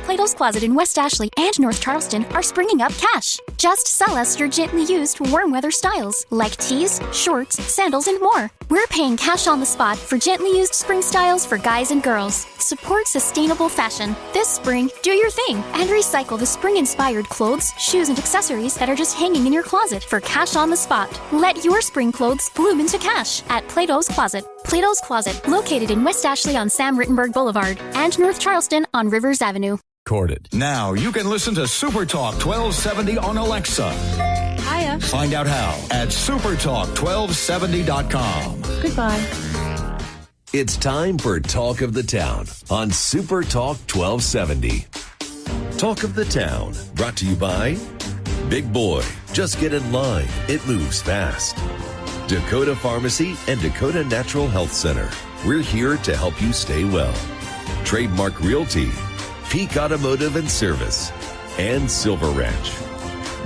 Plato's Closet in West Ashley and North Charleston are springing up cash. Just sell us your gently used warm weather styles, like tees, shorts, sandals, and more. We're paying cash on the spot for gently used spring styles for guys and girls. Support sustainable fashion. This spring, do your thing and recycle the spring-inspired clothes, shoes, and accessories that are just hanging in your closet for cash on the spot. Let your spring clothes bloom into cash at Plato's Closet. Plato's Closet, located in West Ashley on Sam Rittenberg Boulevard and North Charleston on Rivers Avenue. Recorded. Now you can listen to Super Talk 1270 on Alexa. Hiya. Find out how at supertalk1270.com. Goodbye. It's time for Talk of the Town on Super Talk 1270. Talk of the Town, brought to you by Big Boy. Just get in line. It moves fast. Dakota Pharmacy and Dakota Natural Health Center. We're here to help you stay well. Trademark Realty, Peak Automotive and Service, and Silver Ranch.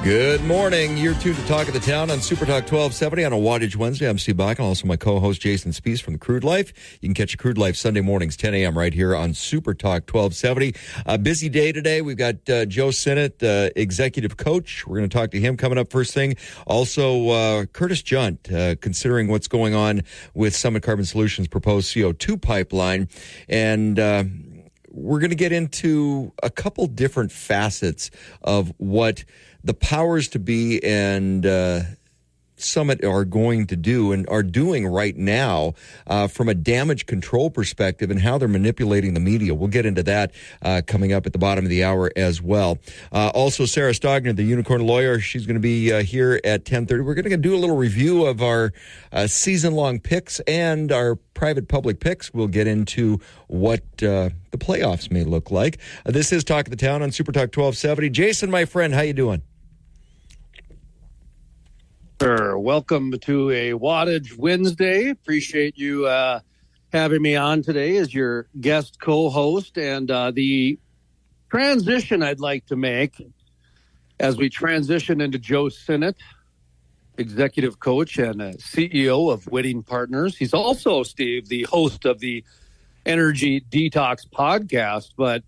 Good morning. You're tuned to Talk of the Town on Super Talk 1270 on a Wattage Wednesday. I'm Steve Bach and also my co-host Jason Spees from the Crude Life. You can catch a Crude Life Sunday mornings, 10 a.m. right here on Super Talk 1270. A busy day today. We've got Joe Sinnott, executive coach. We're going to talk to him coming up first thing. Also, Curtis Junt, considering what's going on with Summit Carbon Solutions' proposed CO2 pipeline. And we're going to get into a couple different facets of what the powers to be and Summit are going to do and are doing right now from a damage control perspective and how they're manipulating the media. We'll get into that coming up at the bottom of the hour as well. Also, Sarah Stogner, the Unicorn Lawyer, she's going to be here at 10:30. We're going to do a little review of our season-long picks and our private-public picks. We'll get into what the playoffs may look like. This is Talk of the Town on Super Talk 1270. Jason, my friend, how you doing? Welcome to a Wattage Wednesday. Appreciate you having me on today as your guest co-host. And the transition I'd like to make as we transition into Joe Sinnott, executive coach and CEO of Winning Partners. He's also, Steve, the host of the Energy Detox podcast. But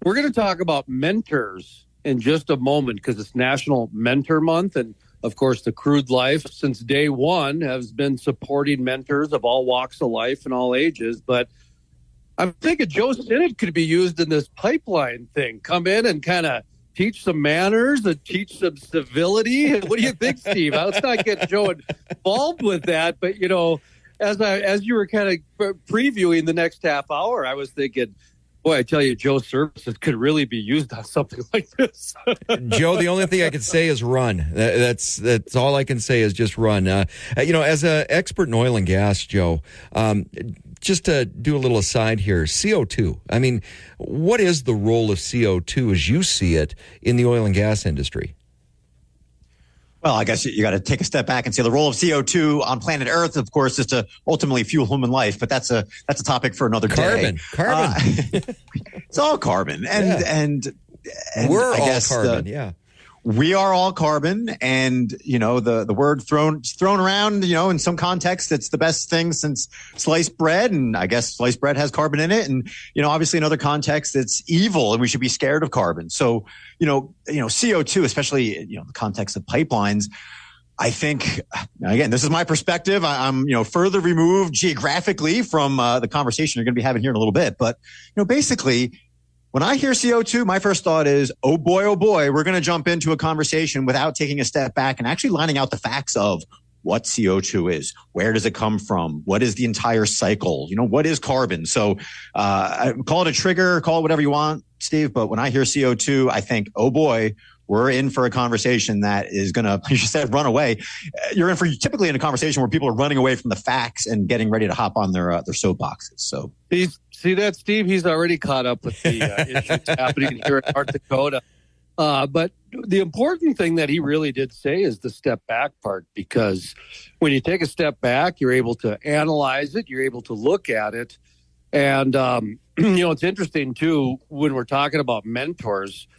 we're going to talk about mentors in just a moment because it's National Mentor Month. And of course, the Crude Life, since day one, has been supporting mentors of all walks of life and all ages. But I'm thinking Joe Sinnott could be used in this pipeline thing. Come in and kind of teach some manners and teach some civility. What do you think, Steve? Let's not get Joe involved with that. But, you know, as you were kind of previewing the next half hour, I was thinking, boy, I tell you, Joe's services could really be used on something like this. Joe, the only thing I can say is run. That's all I can say is just run. You know, as an expert in oil and gas, Joe, just to do a little aside here, CO2. I mean, what is the role of CO2 as you see it in the oil and gas industry? Well, I guess you got to take a step back and say the role of CO2 on planet Earth, of course, is to ultimately fuel human life. But that's a topic for another day. Carbon. It's all carbon, and we're I guess all carbon. Yeah, we are all carbon, and you know the word thrown around. You know, in some contexts, it's the best thing since sliced bread, and I guess sliced bread has carbon in it. And you know, obviously, in other contexts, it's evil, and we should be scared of carbon. So. You know, CO2, especially, you know, the context of pipelines, I think, again, this is my perspective. I'm, further removed geographically from the conversation you're going to be having here in a little bit. But, basically, when I hear CO2, my first thought is, oh boy, we're going to jump into a conversation without taking a step back and actually lining out the facts of what CO2 is, where does it come from, what is the entire cycle, what is carbon. So call it a trigger, call it whatever you want, Steve. But when I hear CO2, I think, oh boy, we're in for a conversation that is going to, you said, run away. You're typically in a conversation where people are running away from the facts and getting ready to hop on their soapboxes. So see that, Steve? He's already caught up with the issues happening here in North Dakota. But the important thing that he really did say is the step back part, because when you take a step back, you're able to analyze it, you're able to look at it. And, it's interesting, too, when we're talking about mentors,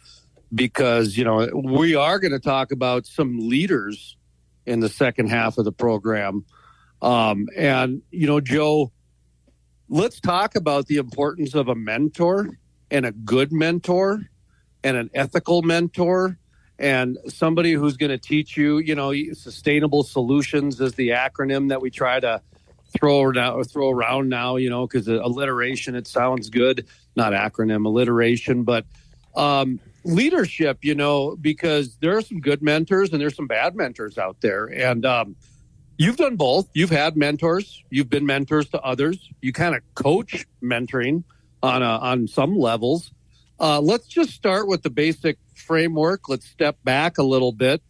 because, we are going to talk about some leaders in the second half of the program. And, Joe, let's talk about the importance of a mentor and a good mentor and an ethical mentor and somebody who's going to teach you, sustainable solutions is the acronym that we try to throw around now, because alliteration, it sounds good, not acronym, alliteration, but leadership, because there are some good mentors and there's some bad mentors out there. And you've done both. You've had mentors. You've been mentors to others. You kind of coach mentoring on some levels. Let's just start with the basic framework. Let's step back a little bit.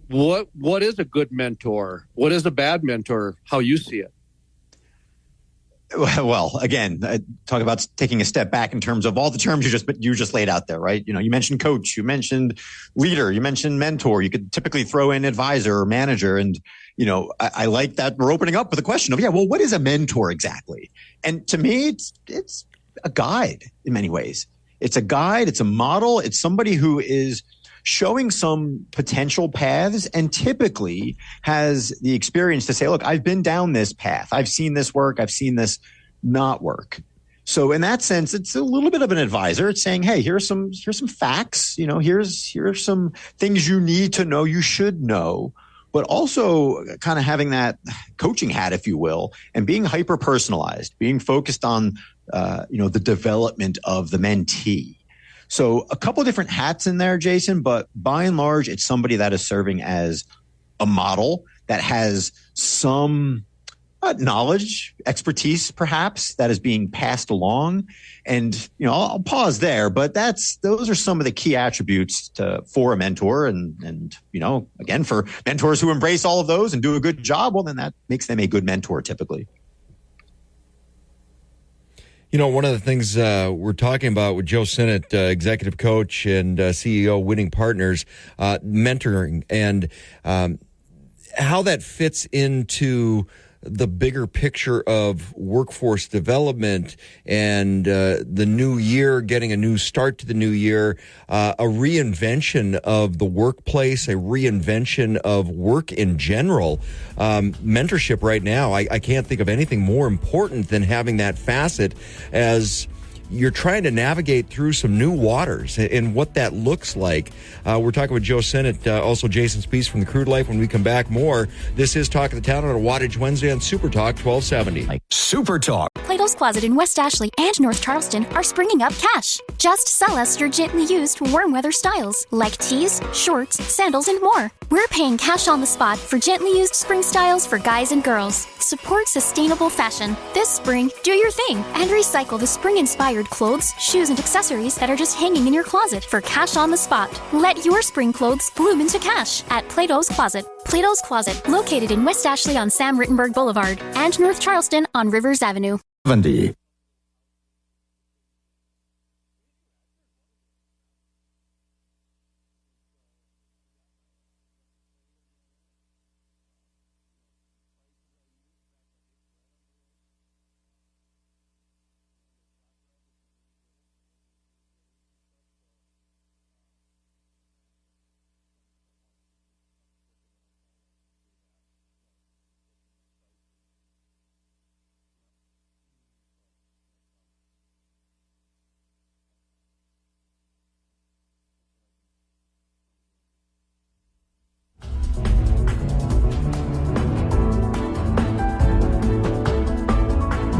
What is a good mentor? What is a bad mentor? How you see it? Well, again, talk about taking a step back in terms of all the terms you just laid out there, right? You mentioned coach, you mentioned leader, you mentioned mentor. You could typically throw in advisor or manager. And, I like that we're opening up with a question of, what is a mentor exactly? And to me, it's a guide in many ways. It's a guide. It's a model. It's somebody who is showing some potential paths and typically has the experience to say, look, I've been down this path. I've seen this work. I've seen this not work. So in that sense, it's a little bit of an advisor. It's saying, hey, here's some facts. Here's some things you need to know, you should know, but also kind of having that coaching hat, if you will, and being hyper personalized, being focused on, the development of the mentee. So a couple of different hats in there, Jason, but by and large, it's somebody that is serving as a model that has some knowledge, expertise, perhaps, that is being passed along. And, I'll pause there, but those are some of the key attributes for a mentor. And, again, for mentors who embrace all of those and do a good job, well, then that makes them a good mentor typically. One of the things we're talking about with Joe Sinnott, executive coach and CEO, Winning Partners, mentoring, and how that fits into the bigger picture of workforce development and the new year, getting a new start to the new year, a reinvention of the workplace, a reinvention of work in general. Mentorship right now, I can't think of anything more important than having that facet as you're trying to navigate through some new waters and what that looks like. We're talking with Joe Sinnott, also Jason Spiess from the Crude Life. When we come back, more. This is Talk of the Town on a Wattage Wednesday on Super Talk 1270. Super Talk. Plato's Closet in West Ashley and North Charleston are springing up cash. Just sell us your gently used warm weather styles like tees, shorts, sandals, and more. We're paying cash on the spot for gently used spring styles for guys and girls. Support sustainable fashion. This spring, do your thing and recycle the spring-inspired clothes, shoes, and accessories that are just hanging in your closet for cash on the spot. Let your spring clothes bloom into cash at Plato's Closet. Plato's Closet, located in West Ashley on Sam Rittenberg Boulevard and North Charleston on Rivers Avenue. 70.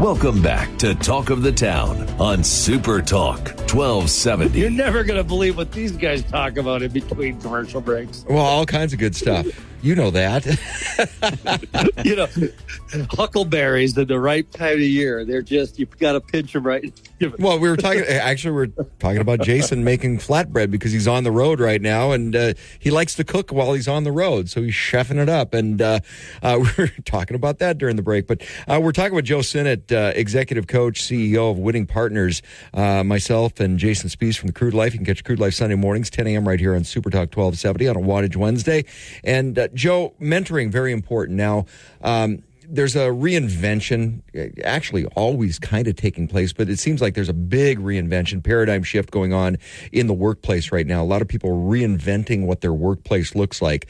Welcome back to Talk of the Town on Super Talk 1270. You're never going to believe what these guys talk about in between commercial breaks. Well, all kinds of good stuff. You know that. Huckleberries at the right time of year. They're just, you've got to pinch them right. Well, we're talking about Jason making flatbread because he's on the road right now, and he likes to cook while he's on the road, so he's chefing it up. And we're talking about that during the break. But we're talking with Joe Sinnott, executive coach, CEO of Winning Partners, myself and Jason Spiess from the Crude Life. You can catch Crude Life Sunday mornings, 10 a.m. right here on Super Talk 1270 on a Wattage Wednesday. And Joe, mentoring, very important. Now, there's a reinvention, actually always kind of taking place, but it seems like there's a big reinvention, paradigm shift going on in the workplace right now. A lot of people are reinventing what their workplace looks like.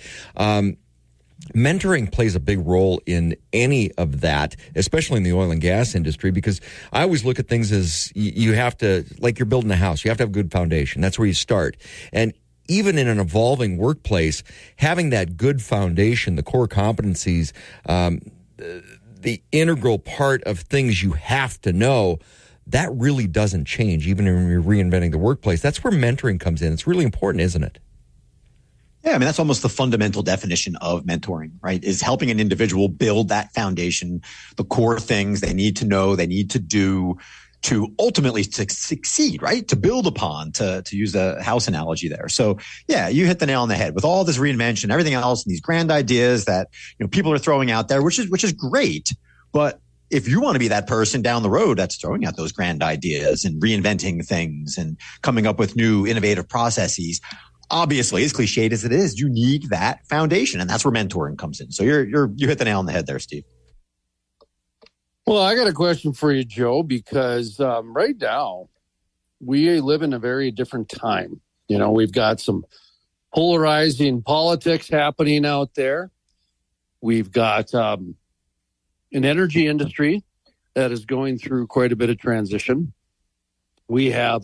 mentoring plays a big role in any of that, especially in the oil and gas industry, because I always look at things as you have to, like you're building a house, you have to have a good foundation. That's where you start. And even in an evolving workplace, having that good foundation, the core competencies, the integral part of things you have to know, that really doesn't change, even when you're reinventing the workplace. That's where mentoring comes in. It's really important, isn't it? Yeah, I mean, that's almost the fundamental definition of mentoring, right? Is helping an individual build that foundation, the core things they need to know, they need to do to ultimately succeed, right? To build upon, to use a house analogy there. So yeah, you hit the nail on the head with all this reinvention, everything else, and these grand ideas that, people are throwing out there, which is great. But if you want to be that person down the road that's throwing out those grand ideas and reinventing things and coming up with new innovative processes, obviously, as cliched as it is, you need that foundation, and that's where mentoring comes in. So you hit the nail on the head there, Steve. Well, I got a question for you, Joe, because right now we live in a very different time. We've got some polarizing politics happening out there. We've got an energy industry that is going through quite a bit of transition. We have,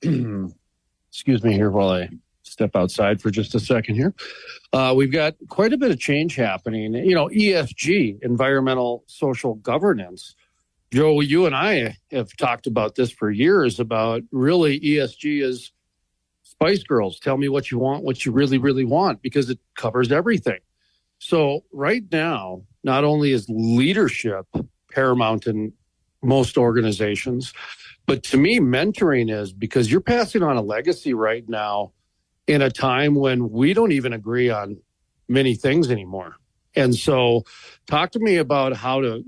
excuse me here while I step outside for just a second here. We've got quite a bit of change happening. ESG, environmental social governance. Joe, you and I have talked about this for years, about really ESG is Spice Girls. Tell me what you want, what you really, really want, because it covers everything. So right now, not only is leadership paramount in most organizations, but to me, mentoring is, because you're passing on a legacy right now in a time when we don't even agree on many things anymore. And so talk to me about how to,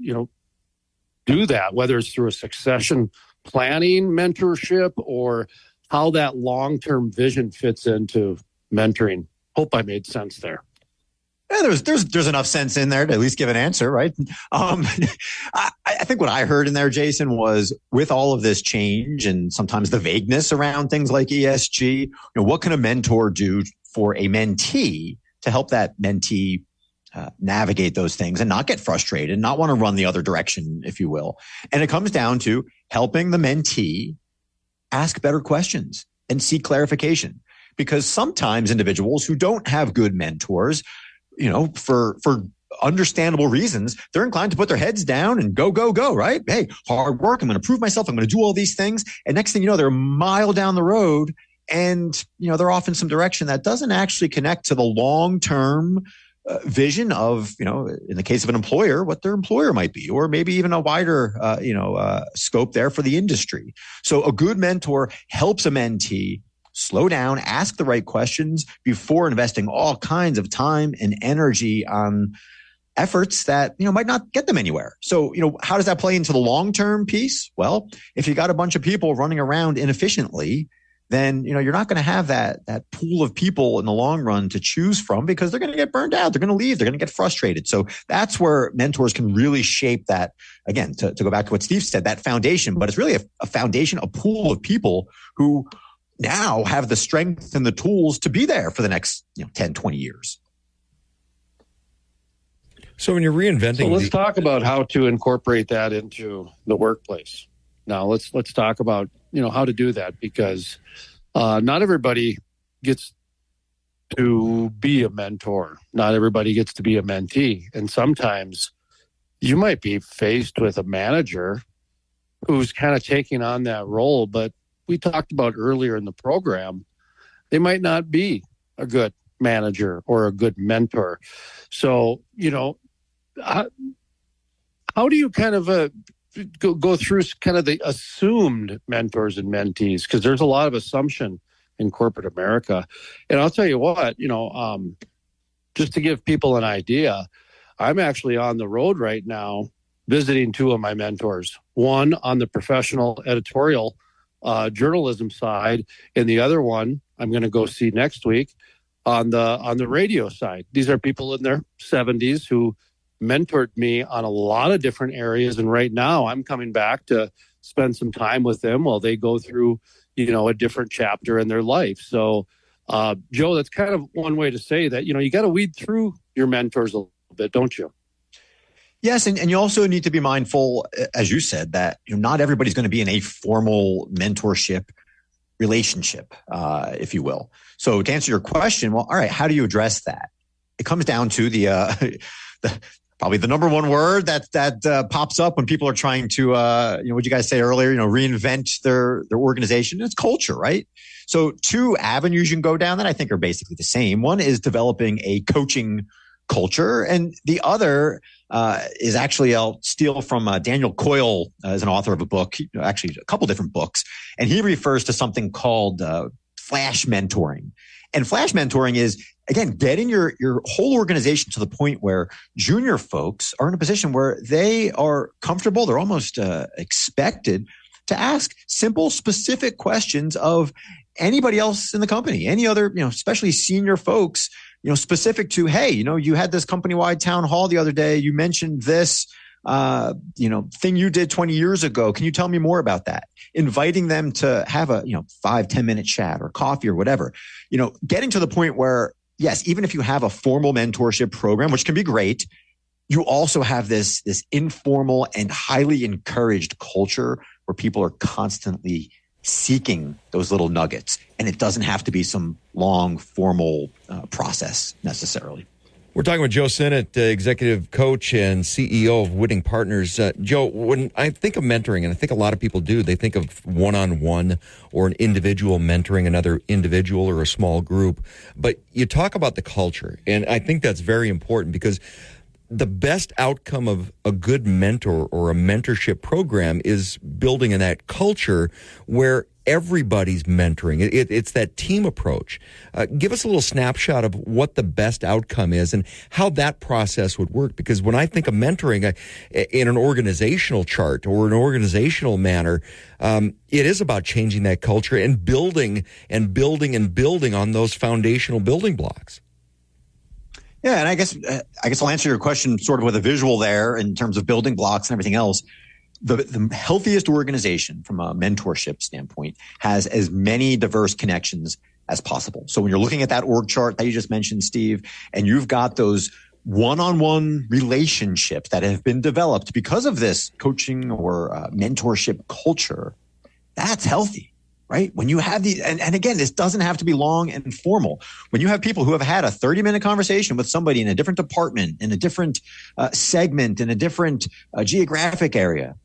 do that, whether it's through a succession planning mentorship or how that long-term vision fits into mentoring. Hope I made sense there. Yeah, there's enough sense in there to at least give an answer, right? I think what I heard in there, Jason, was with all of this change and sometimes the vagueness around things like ESG, what can a mentor do for a mentee to help that mentee navigate those things and not get frustrated, not want to run the other direction, if you will. And it comes down to helping the mentee ask better questions and seek clarification, because sometimes individuals who don't have good mentors, for understandable reasons, they're inclined to put their heads down and go, right? Hey, hard work. I'm going to prove myself. I'm going to do all these things. And next thing you know, they're a mile down the road and, they're off in some direction that doesn't actually connect to the long-term vision of, in the case of an employer, what their employer might be, or maybe even a wider, scope there for the industry. So a good mentor helps a mentee slow down, ask the right questions before investing all kinds of time and energy on efforts that, might not get them anywhere. So, how does that play into the long-term piece? Well, if you got a bunch of people running around inefficiently, then, you're not going to have that pool of people in the long run to choose from, because they're going to get burned out. They're going to leave. They're going to get frustrated. So that's where mentors can really shape that, again, to go back to what Steve said, that foundation. But it's really a foundation, a pool of people who now have the strength and the tools to be there for the next 10, 20 years. So when you're reinventing... So let's talk about how to incorporate that into the workplace. Now let's talk about, how to do that, because not everybody gets to be a mentor. Not everybody gets to be a mentee. And sometimes you might be faced with a manager who's kind of taking on that role, but we talked about earlier in the program, they might not be a good manager or a good mentor. So, how do you kind of go through kind of the assumed mentors and mentees? Because there's a lot of assumption in corporate America. And I'll tell you what, just to give people an idea, I'm actually on the road right now visiting two of my mentors, one on the professional editorial journalism side, and the other one I'm going to go see next week on the radio side. These are people in their 70s who mentored me on a lot of different areas, and right now I'm coming back to spend some time with them while they go through a different chapter in their life. So Joe, that's kind of one way to say that you got to weed through your mentors a little bit, don't you? Yes, and you also need to be mindful, as you said, that not everybody's going to be in a formal mentorship relationship, if you will. So to answer your question, well, all right, how do you address that? It comes down to the probably the number one word that pops up when people are trying to, what you guys say earlier, reinvent their organization. It's culture, right? So two avenues you can go down that I think are basically the same. One is developing a coaching culture, and the other is actually, I'll steal from Daniel Coyle as an author of a book, actually a couple different books, and he refers to something called flash mentoring. And flash mentoring is, again, getting your whole organization to the point where junior folks are in a position where they are comfortable, they're almost expected to ask simple, specific questions of anybody else in the company, any other, especially senior folks, specific to, hey, you had this company-wide town hall the other day. You mentioned this, thing you did 20 years ago. Can you tell me more about that? Inviting them to have a, 5-10 minute chat or coffee or whatever, getting to the point where, yes, even if you have a formal mentorship program, which can be great, you also have this informal and highly encouraged culture where people are constantly seeking those little nuggets. And it doesn't have to be some long formal process necessarily. We're talking with Joe Sinnott, executive coach and CEO of Winning Partners. Joe, when I think of mentoring, and I think a lot of people do, they think of one-on-one or an individual mentoring another individual or a small group. But you talk about the culture, and I think that's very important because the best outcome of a good mentor or a mentorship program is building in that culture where everybody's mentoring. It's that team approach. Give us a little snapshot of what the best outcome is and how that process would work. Because when I think of mentoring in an organizational chart or an organizational manner, it is about changing that culture and building on those foundational building blocks. Yeah, and I guess I'll answer your question sort of with a visual there in terms of building blocks and everything else. The healthiest organization from a mentorship standpoint has as many diverse connections as possible. So when you're looking at that org chart that you just mentioned, Steve, and you've got those one-on-one relationships that have been developed because of this coaching or mentorship culture, that's healthy. Right? When you have these, and again, this doesn't have to be long and formal. When you have people who have had a 30-minute conversation with somebody in a different department, in a different segment, in a different geographic area,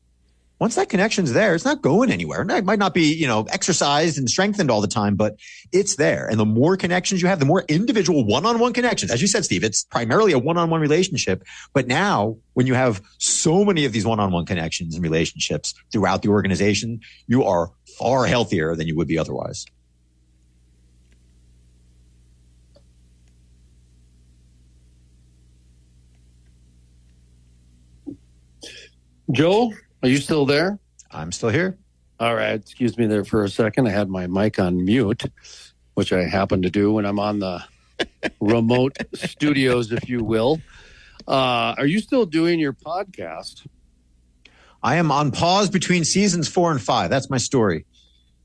once that connection's there, it's not going anywhere. It might not be, exercised and strengthened all the time, but it's there. And the more connections you have, the more individual one-on-one connections. As you said, Steve, it's primarily a one-on-one relationship. But now when you have so many of these one-on-one connections and relationships throughout the organization, you are far healthier than you would be otherwise. Joe, are you still there? I'm still here. All right. Excuse me there for a second. I had my mic on mute, which I happen to do when I'm on the remote studios, if you will. Are you still doing your podcast? I am on pause between seasons 4 and 5. That's my story.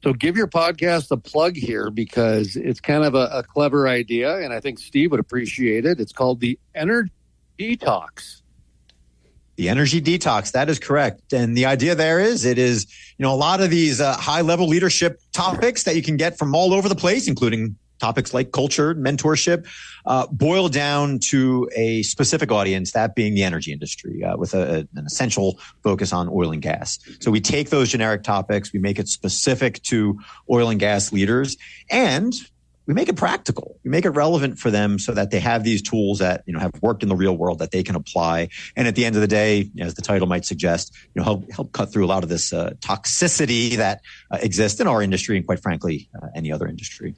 So give your podcast a plug here because it's kind of a clever idea, and I think Steve would appreciate it. It's called the Energy Detox. The Energy Detox, that is correct. And the idea there is, it is, a lot of these high-level leadership topics that you can get from all over the place, including topics like culture, mentorship, boil down to a specific audience, that being the energy industry, with an essential focus on oil and gas. So we take those generic topics, we make it specific to oil and gas leaders, and we make it practical. We make it relevant for them so that they have these tools that, have worked in the real world that they can apply. And at the end of the day, as the title might suggest, help cut through a lot of this toxicity that exists in our industry and, quite frankly, any other industry.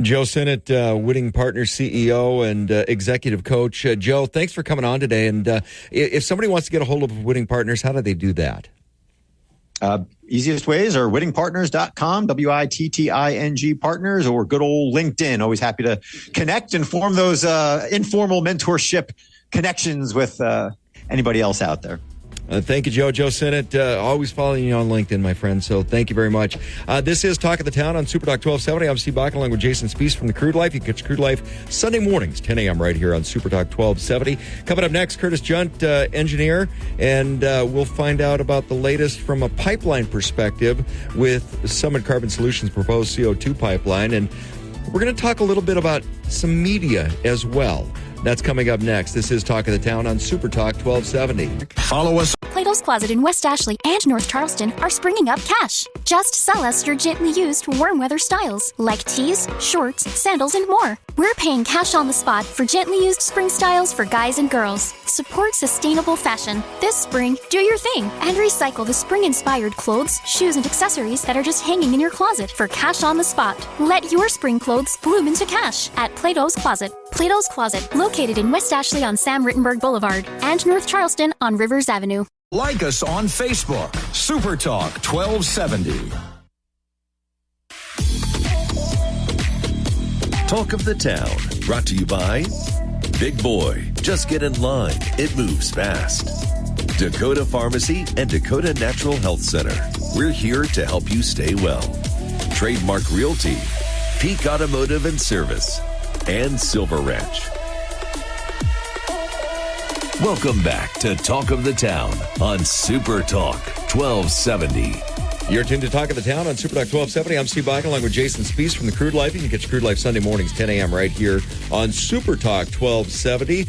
Joe Sinnott, Winning Partners CEO and executive coach. Joe, thanks for coming on today. And if somebody wants to get a hold of Winning Partners, how do they do that? Easiest ways are winningpartners.com, WITTING partners, or good old LinkedIn. Always happy to connect and form those informal mentorship connections with anybody else out there. Thank you, Joe. Joe Sinnott, always following you on LinkedIn, my friend. So thank you very much. This is Talk of the Town on Super Talk 1270. I'm Steve Bach along with Jason Spees from the Crude Life. You can catch Crude Life Sunday mornings, 10 a.m. right here on Super Talk 1270. Coming up next, Curtis Junt, engineer, and we'll find out about the latest from a pipeline perspective with Summit Carbon Solutions' proposed CO2 pipeline. And we're going to talk a little bit about some media as well. That's coming up next. This is Talk of the Town on Super Talk 1270. Follow us. Plato's Closet in West Ashley and North Charleston are springing up cash. Just sell us your gently used warm weather styles like tees, shorts, sandals, and more. We're paying cash on the spot for gently used spring styles for guys and girls. Support sustainable fashion. This spring, do your thing and recycle the spring-inspired clothes, shoes, and accessories that are just hanging in your closet for cash on the spot. Let your spring clothes bloom into cash at Plato's Closet. Plato's Closet, located in West Ashley on Sam Rittenberg Boulevard and North Charleston on Rivers Avenue. Like us on Facebook. Super Talk 1270. Talk of the Town, brought to you by Big Boy. Just get in line. It moves fast. Dakota Pharmacy and Dakota Natural Health Center. We're here to help you stay well. Trademark Realty, Peak Automotive and Service, and Silver Ranch. Welcome back to Talk of the Town on Super Talk 1270. You're tuned to Talk of the Town on Super Talk 1270. I'm Steve Bach along with Jason Spees from the Crude Life. You can catch Crude Life Sunday mornings, 10 a.m. right here on Super Talk 1270.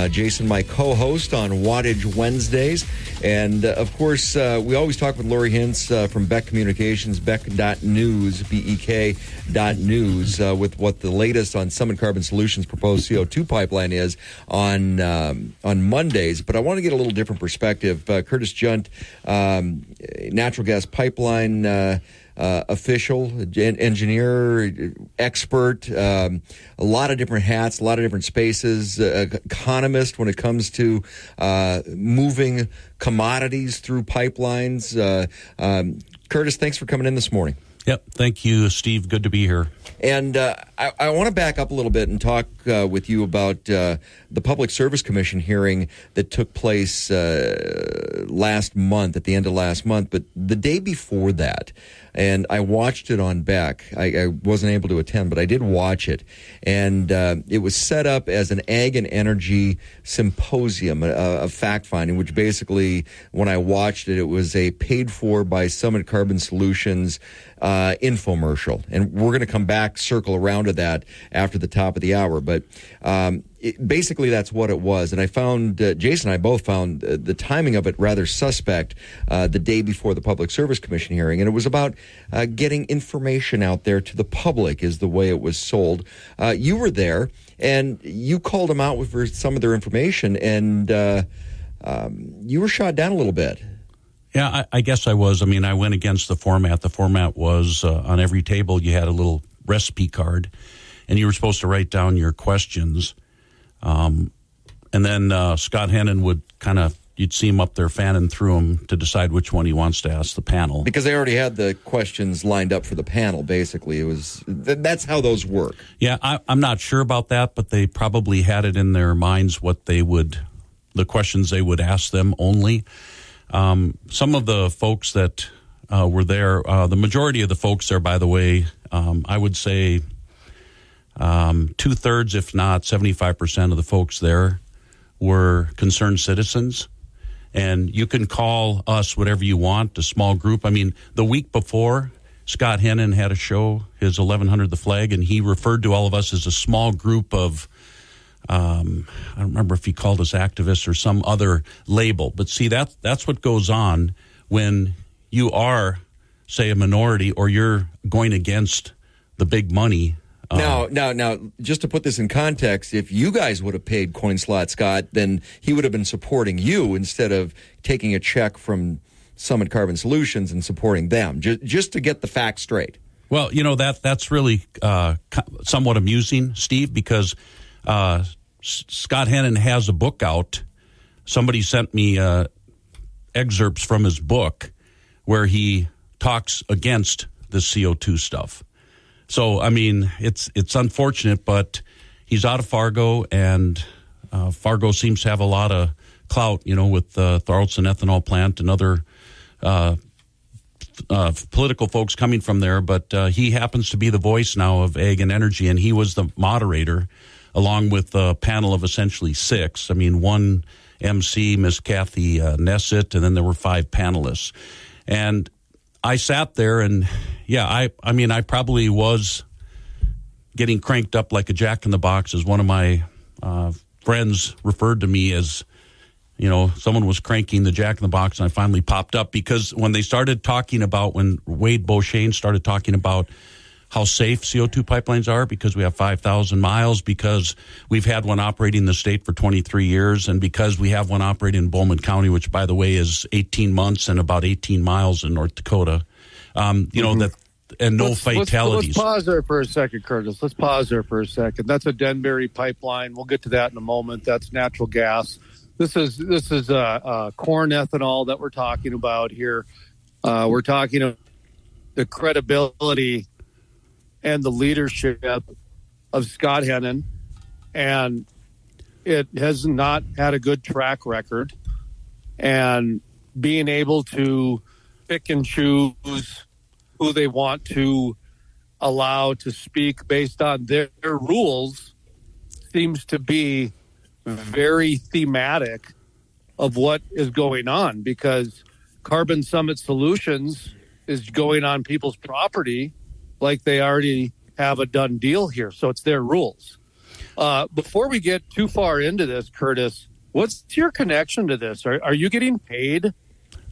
Jason, my co-host on Wattage Wednesdays. And, of course, we always talk with Lori Hintz from Beck Communications, Beck.news, BEK.news, with what the latest on Summit Carbon Solutions' proposed CO2 pipeline is on Mondays. But I want to get a little different perspective. Curtis Junt, natural gas pipeline official, engineer, expert, a lot of different hats, a lot of different spaces, economist when it comes to moving commodities through pipelines. Curtis, thanks for coming in this morning. Yep. Thank you, Steve. Good to be here. And I want to back up a little bit and talk with you about the Public Service Commission hearing that took place last month, at the end of last month. But the day before that, and I watched it on Beck. I wasn't able to attend, but I did watch it. And it was set up as an ag and energy symposium, a fact-finding, which basically, when I watched it, it was a paid-for by Summit Carbon Solutions infomercial. And we're going to come back, circle around to that after the top of the hour. But basically, that's what it was. And I found, Jason and I both found the timing of it rather suspect the day before the Public Service Commission hearing. And it was about getting information out there to the public is the way it was sold. You were there, and you called them out for some of their information, and you were shot down a little bit. Yeah, I guess I was. I mean, I went against the format. The format was on every table you had a little recipe card, and you were supposed to write down your questions. And then Scott Hennon would kind of, you'd see him up there fanning through them to decide which one he wants to ask the panel. Because they already had the questions lined up for the panel, basically. It was that's how those work. Yeah, I'm not sure about that, but they probably had it in their minds what they would, the questions they would ask them only. Some of the folks that were there, the majority of the folks there, by the way, I would say 2/3, if not 75% of the folks there were concerned citizens. And you can call us whatever you want, a small group. I mean, the week before, Scott Hennon had a show, his 1100 The Flag, and he referred to all of us as a small group of, I don't remember if he called us activists or some other label. But see, that's what goes on when you are, say, a minority or you're going against the big money. Now, just to put this in context, if you guys would have paid Coinslot Scott, then he would have been supporting you instead of taking a check from Summit Carbon Solutions and supporting them, just to get the facts straight. Well, you know, that's really somewhat amusing, Steve, because Scott Hennon has a book out. Somebody sent me excerpts from his book where he talks against the CO2 stuff. So, I mean, it's unfortunate, but he's out of Fargo, and Fargo seems to have a lot of clout, with the Thorolton ethanol plant and other political folks coming from there. But he happens to be the voice now of Ag and Energy, and he was the moderator along with a panel of essentially 6. I mean, one MC, Miss Kathy Nessett, and then there were 5 panelists. And I sat there and, I probably was getting cranked up like a jack in the box, as one of my friends referred to me as, someone was cranking the jack in the box, and I finally popped up because when when Wade Beauchene started talking about how safe CO2 pipelines are, because we have 5,000 miles, because we've had one operating in the state for 23 years, and because we have one operating in Bowman County, which, by the way, is 18 months and about 18 miles in North Dakota, that, and no fatalities. Let's pause there for a second, Curtis. Let's pause there for a second. That's a Denbury pipeline. We'll get to that in a moment. That's natural gas. This is corn ethanol that we're talking about here. We're talking about the credibility and the leadership of Scott Hennon, and it has not had a good track record. And being able to pick and choose who they want to allow to speak based on their rules seems to be very thematic of what is going on, because Carbon Summit Solutions is going on people's property like they already have a done deal here. So it's their rules. Before we get too far into this, Curtis, what's your connection to this? Are you getting paid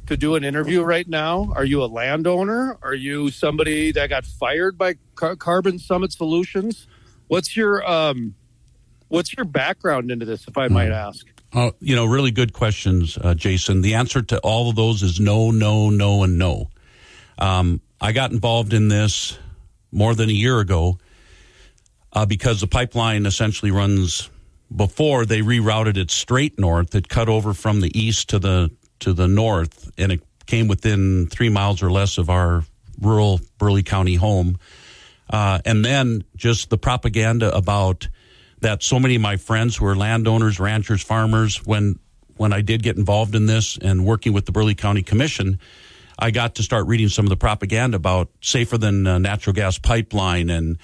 to do an interview right now? Are you a landowner? Are you somebody that got fired by Carbon Summit Solutions? What's your background into this, if I might ask? Really good questions, Jason. The answer to all of those is no, no, no, and no. I got involved in this more than a year ago because the pipeline essentially runs, before they rerouted it straight north. It cut over from the east to the north, and it came within 3 miles or less of our rural Burley County home. And then just the propaganda about that. So many of my friends who are landowners, ranchers, farmers, when I did get involved in this and working with the Burley County Commission, I got to start reading some of the propaganda about safer than natural gas pipeline and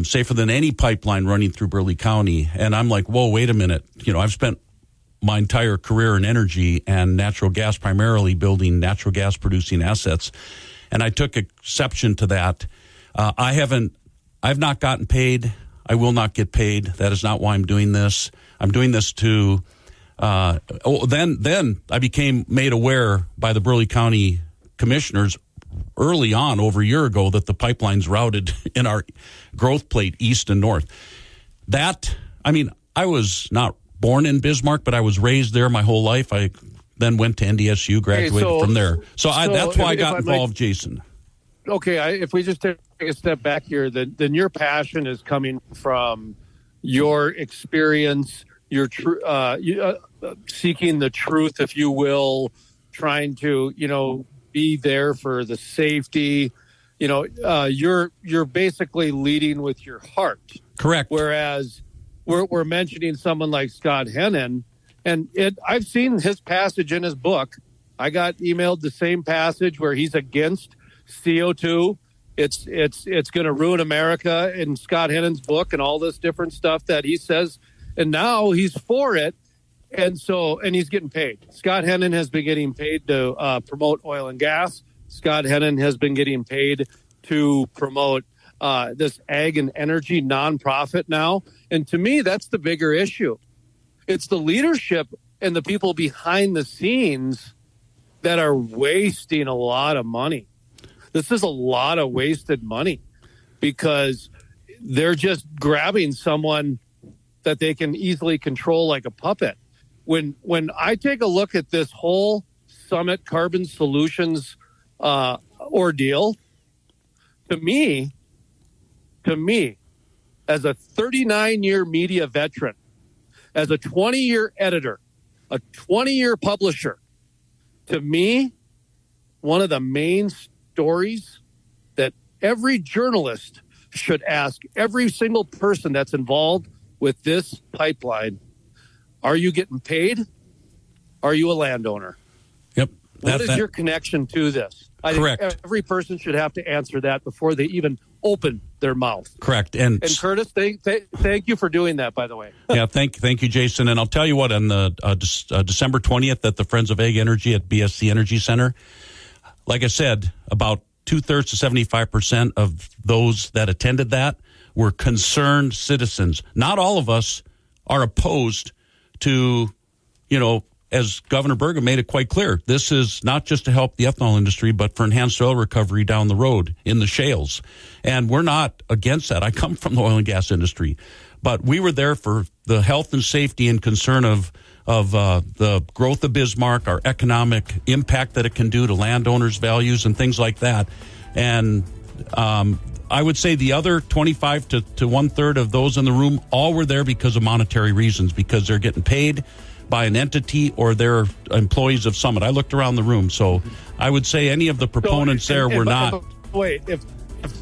safer than any pipeline running through Burley County. And I'm like, whoa, wait a minute. I've spent my entire career in energy and natural gas, primarily building natural gas producing assets. And I took exception to that. I've not gotten paid. I will not get paid. That is not why I'm doing this. I'm doing this to, then I became made aware by the Burley County commissioners early on, over a year ago, that the pipeline's routed in our growth plate east and north. I was not born in Bismarck, but I was raised there my whole life. I then went to NDSU, graduated from there. So that's why I got involved, Jason. Okay, if we just take a step back here, then your passion is coming from your experience, your seeking the truth, if you will, trying to, be there for the safety. You're basically leading with your heart. Correct. Whereas we're mentioning someone like Scott Hennon, and I've seen his passage in his book. I got emailed the same passage where he's against CO2. It's going to ruin America in Scott Hennon's book and all this different stuff that he says. And now he's for it. And he's getting paid. Scott Hennon has been getting paid to promote oil and gas. Scott Hennon has been getting paid to promote this ag and energy nonprofit now. And to me, that's the bigger issue. It's the leadership and the people behind the scenes that are wasting a lot of money. This is a lot of wasted money because they're just grabbing someone that they can easily control like a puppet. When I take a look at this whole Summit Carbon Solutions ordeal, to me, as a 39-year media veteran, as a 20-year editor, a 20-year publisher, to me, one of the main stories that every journalist should ask every single person that's involved with this pipeline: are you getting paid? are you a landowner? Yep. What is your connection to this? Correct. I think every person should have to answer that before they even open their mouth. Correct. And Curtis, thank you for doing that, by the way. Yeah, thank you, Jason. And I'll tell you what, on the December 20th at the Friends of Ag Energy at BSC Energy Center, like I said, about 2/3 to 75% of those that attended that were concerned citizens. Not all of us are opposed to, as Governor Berger made it quite clear, this is not just to help the ethanol industry, but for enhanced oil recovery down the road in the shales. And we're not against that. I come from the oil and gas industry, but we were there for the health and safety and concern of the growth of Bismarck, our economic impact that it can do to landowners' values and things like that. And I would say the other 25 to 1/3 of those in the room all were there because of monetary reasons, because they're getting paid by an entity or they're employees of Summit. I looked around the room, so I would say any of the proponents were not. Wait, if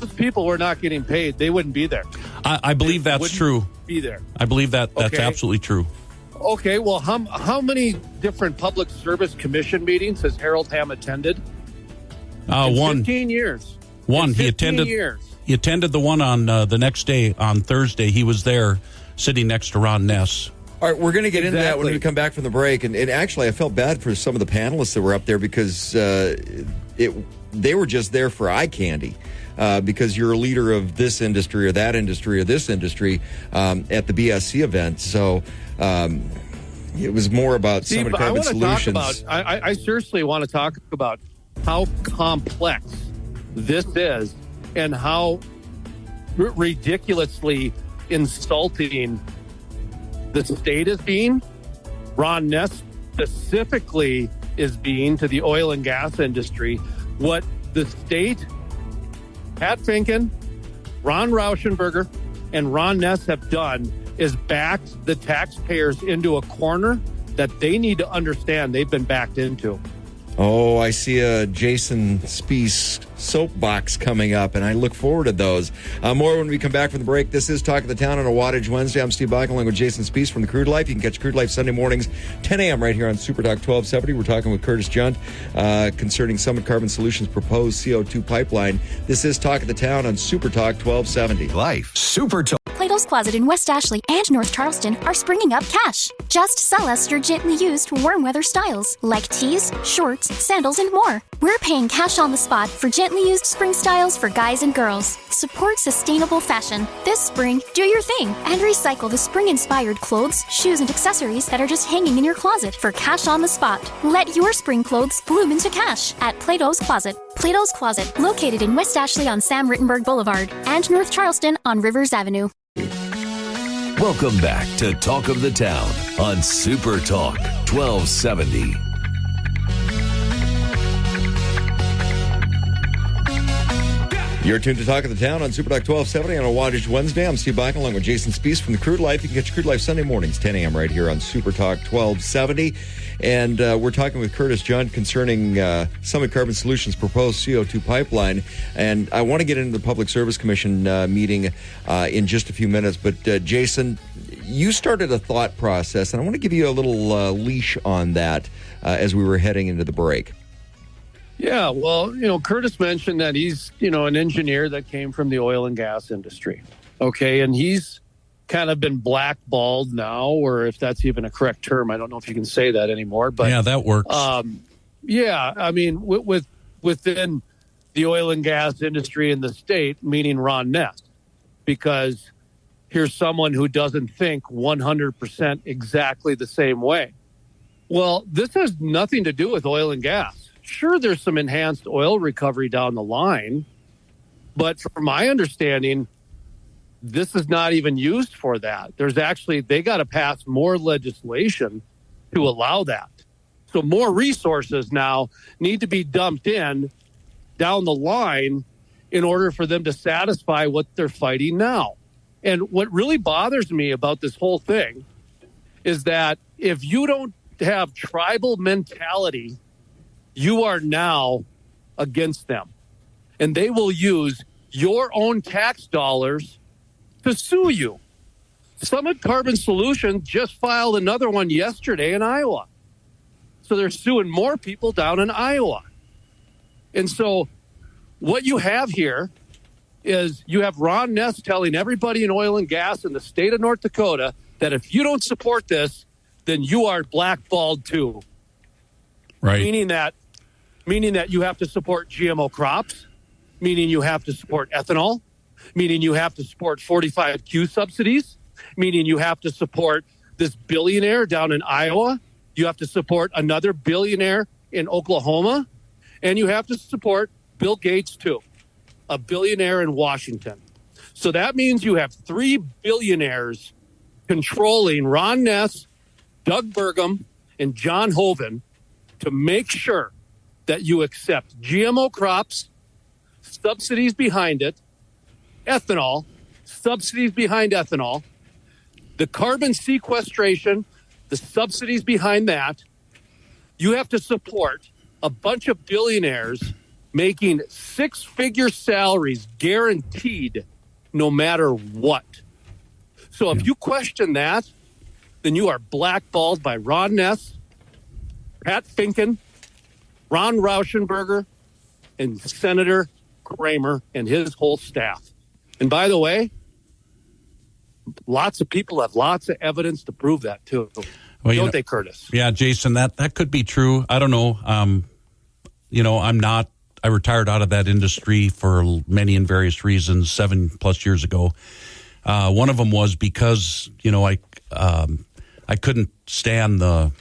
those people were not getting paid, they wouldn't be there. I believe that's true. Be there. I believe that's absolutely true. Okay, well, how many different public service commission meetings has Harold Hamm attended? One. 15 years. One. In 15 years. He attended the one on the next day, on Thursday. He was there sitting next to Ron Ness. All right, we're going to get into that when we come back from the break. And actually, I felt bad for some of the panelists that were up there because they were just there for eye candy. Because you're a leader of this industry or that industry or this industry at the BSC event. So it was more about Summit Carbon Solutions. I seriously want to talk about how complex this is and how ridiculously insulting the state is being. Ron Ness specifically is being to the oil and gas industry. What the state, Pat Finken, Ron Rauschenberger, and Ron Ness have done is backed the taxpayers into a corner that they need to understand they've been backed into. Oh, I see a Jason Spiess soapbox coming up, and I look forward to those. More when we come back from the break. This is Talk of the Town on a Wattage Wednesday. I'm Steve Bach along with Jason Spiess from the Crude Life. You can catch Crude Life Sunday mornings, 10 a.m. right here on Super Talk 1270. We're talking with Curtis Junt concerning Summit Carbon Solutions' proposed CO2 pipeline. This is Talk of the Town on Super Talk 1270. Life. Super Talk. Plato's Closet in West Ashley and North Charleston are springing up cash. Just sell us your gently used warm weather styles like tees, shorts, sandals, and more. We're paying cash on the spot for gently used spring styles for guys and girls. Support sustainable fashion. This spring, do your thing and recycle the spring-inspired clothes, shoes, and accessories that are just hanging in your closet for cash on the spot. Let your spring clothes bloom into cash at Plato's Closet. Plato's Closet, located in West Ashley on Sam Rittenberg Boulevard and North Charleston on Rivers Avenue. Welcome back to Talk of the Town on Super Talk 1270. You're tuned to Talk of the Town on Super Talk 1270 on a Wattage Wednesday. I'm Steve Bach along with Jason Spiess from the Crude Life. You can catch Crude Life Sunday mornings, 10 a.m. right here on Super Talk 1270. And we're talking with Curtis Junt concerning Summit Carbon Solutions' proposed CO2 pipeline. And I want to get into the Public Service Commission meeting in just a few minutes. But Jason, you started a thought process, and I want to give you a little leash on that as we were heading into the break. Yeah, well, Curtis mentioned that he's, an engineer that came from the oil and gas industry. Okay, and he's kind of been blackballed now, or if that's even a correct term. I don't know if you can say that anymore. But yeah, that works. Yeah, I mean, within the oil and gas industry in the state, meaning Ron Ness, because here's someone who doesn't think 100% exactly the same way. Well, this has nothing to do with oil and gas. Sure, there's some enhanced oil recovery down the line, but from my understanding, this is not even used for that. They got to pass more legislation to allow that. So more resources now need to be dumped in down the line in order for them to satisfy what they're fighting now. And what really bothers me about this whole thing is that if you don't have tribal mentality, you are now against them. And they will use your own tax dollars to sue you. Summit Carbon Solutions just filed another one yesterday in Iowa. So they're suing more people down in Iowa. And so what you have here is you have Ron Ness telling everybody in oil and gas in the state of North Dakota that if you don't support this, then you are blackballed too. Right. Meaning that you have to support GMO crops, meaning you have to support ethanol, meaning you have to support 45Q subsidies, meaning you have to support this billionaire down in Iowa. You have to support another billionaire in Oklahoma, and you have to support Bill Gates too, a billionaire in Washington. So that means you have 3 billionaires controlling Ron Ness, Doug Burgum, and John Hoeven to make sure that you accept GMO crops, subsidies behind it, ethanol, subsidies behind ethanol, the carbon sequestration, the subsidies behind that. You have to support a bunch of billionaires making 6-figure salaries guaranteed no matter what. So if you question that, then you are blackballed by Ron Ness, Pat Finken, Ron Rauschenberger, and Senator Kramer and his whole staff. And by the way, lots of people have lots of evidence to prove that too. Well, Don't they, Curtis? Yeah, Jason, that could be true. I don't know. I retired out of that industry for many and various reasons 7+ years ago. One of them was because, I couldn't stand the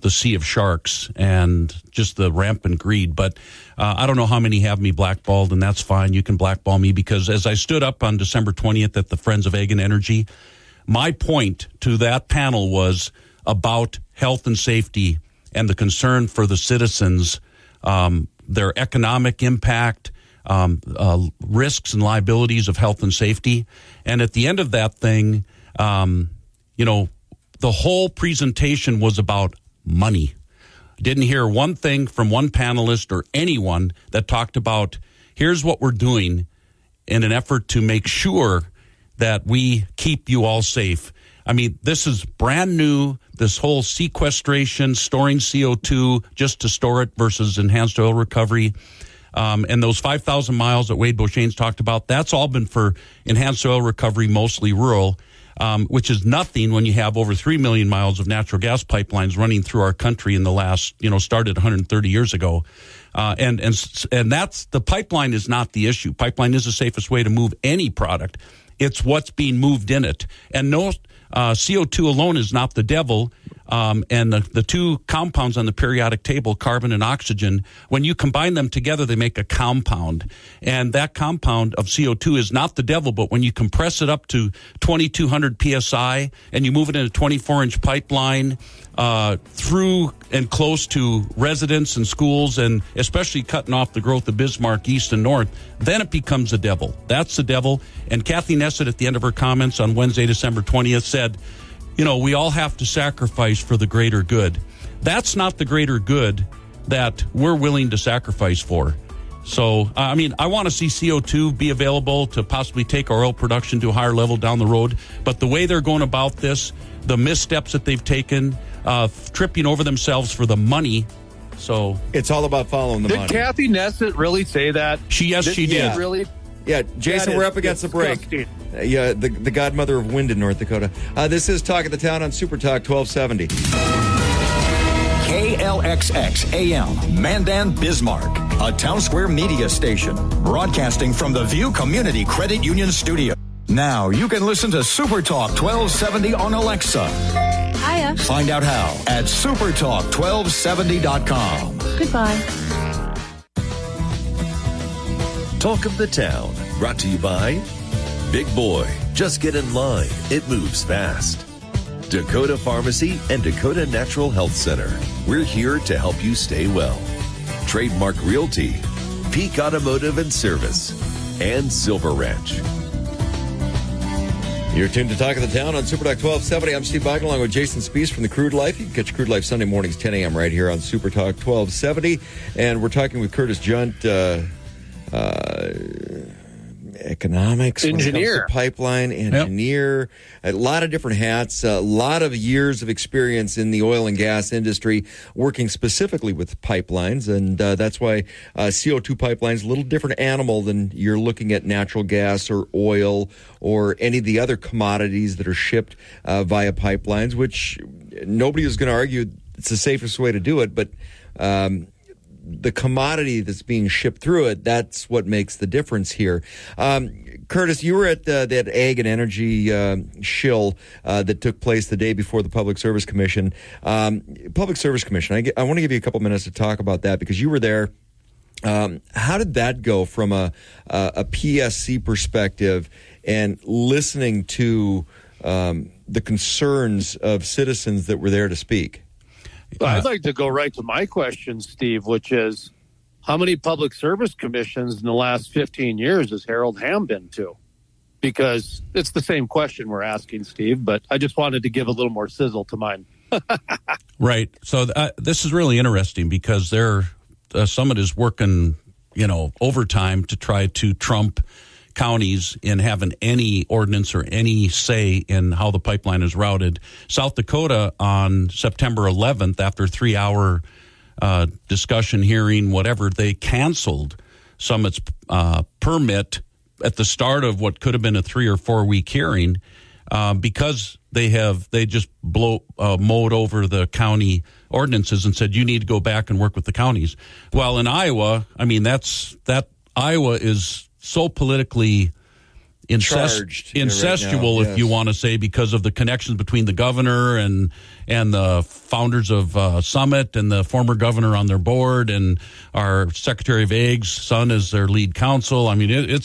sea of sharks and just the rampant greed. But I don't know how many have me blackballed, and that's fine. You can blackball me because as I stood up on December 20th at the Friends of Ag and Energy, my point to that panel was about health and safety and the concern for the citizens, their economic impact, risks and liabilities of health and safety. And at the end of that thing, the whole presentation was about money. Didn't hear one thing from one panelist or anyone that talked about here's what we're doing in an effort to make sure that we keep you all safe. I mean, this is brand new, this whole sequestration, storing CO2 just to store it versus enhanced oil recovery. And those 5,000 miles that Wade Beauchesne's talked about, that's all been for enhanced oil recovery, mostly rural, which is nothing when you have over 3 million miles of natural gas pipelines running through our country in the last, started 130 years ago. And that's, the pipeline is not the issue. Pipeline is the safest way to move any product. It's what's being moved in it. And no, CO2 alone is not the devil. And the two compounds on the periodic table, carbon and oxygen, when you combine them together, they make a compound. And that compound of CO2 is not the devil, but when you compress it up to 2,200 PSI and you move it in a 24-inch pipeline through and close to residents and schools, and especially cutting off the growth of Bismarck east and north, then it becomes the devil. That's the devil. And Kathy Nessett, at the end of her comments on Wednesday, December 20th, said, we all have to sacrifice for the greater good. That's not the greater good that we're willing to sacrifice for. So, I want to see CO2 be available to possibly take our oil production to a higher level down the road. But the way they're going about this, the missteps that they've taken, tripping over themselves for the money. So it's all about following the money. Did Kathy Nessett really say that? She did. Yeah. Really? Yeah, Jason, we're up against the break. Yeah, the godmother of wind in North Dakota. This is Talk of the Town on Super Talk 1270. KLXX AM, Mandan, Bismarck, a Town Square media station, broadcasting from the View Community Credit Union studio. Now you can listen to Super Talk 1270 on Alexa. Hiya. Find out how at supertalk1270.com. Goodbye. Talk of the Town, brought to you by Big Boy. Just get in line. It moves fast. Dakota Pharmacy and Dakota Natural Health Center. We're here to help you stay well. Trademark Realty, Peak Automotive and Service, and Silver Ranch. You're tuned to Talk of the Town on Super Talk 1270. I'm Steve Bogdan along with Jason Spees from the Crude Life. You can catch Crude Life Sunday mornings 10 a.m. right here on Super Talk 1270. And we're talking with Curtis Junt. economics, engineer, pipeline engineer, a lot of different hats, a lot of years of experience in the oil and gas industry, working specifically with pipelines, and that's why CO2 pipelines a little different animal than you're looking at natural gas or oil or any of the other commodities that are shipped via pipelines, which nobody is going to argue it's the safest way to do it, but the commodity that's being shipped through it, that's what makes the difference here. Curtis, you were at that Ag and Energy shill that took place the day before the Public Service Commission. Public Service Commission, I want to give you a couple minutes to talk about that because you were there. How did that go from a PSC perspective and listening to the concerns of citizens that were there to speak? I'd like to go right to my question, Steve, which is how many public service commissions in the last 15 years has Harold Hamm been to? Because it's the same question we're asking, Steve, but I just wanted to give a little more sizzle to mine. Right. So this is really interesting because Summit is working, overtime to try to trump counties in having any ordinance or any say in how the pipeline is routed. South Dakota on September 11th, after a 3-hour discussion, hearing, whatever, they canceled Summit's permit at the start of what could have been a 3 or 4 week hearing because they just mowed over the county ordinances and said, you need to go back and work with the counties. Well, in Iowa, Iowa is so politically incestual, if you want to say, because of the connections between the governor and the founders of Summit and the former governor on their board and our Secretary of Ag's son is their lead counsel. I mean,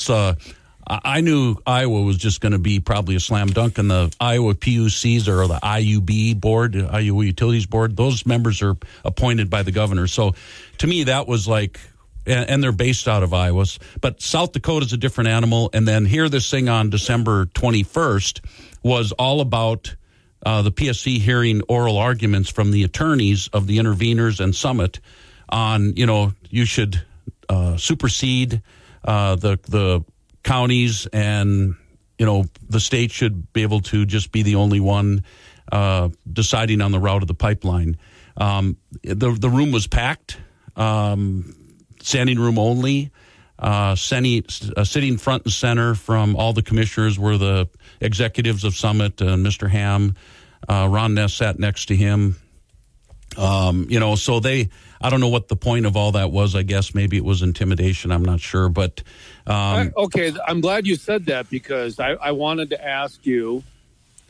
I knew Iowa was just going to be probably a slam dunk, and the Iowa PUCs or the IUB board, Iowa Utilities Board, those members are appointed by the governor. So to me, that was like, and they're based out of Iowa. But South Dakota is a different animal. And then here, this thing on December 21st was all about the PSC hearing oral arguments from the attorneys of the interveners and Summit on, you should supersede the counties and, the state should be able to just be the only one deciding on the route of the pipeline. The room was packed. Standing room only. Sitting front and center from all the commissioners were the executives of Summit and Mr. Hamm. Ron Ness sat next to him. So I don't know what the point of all that was. I guess maybe it was intimidation. I'm not sure. But okay, I'm glad you said that because I wanted to ask you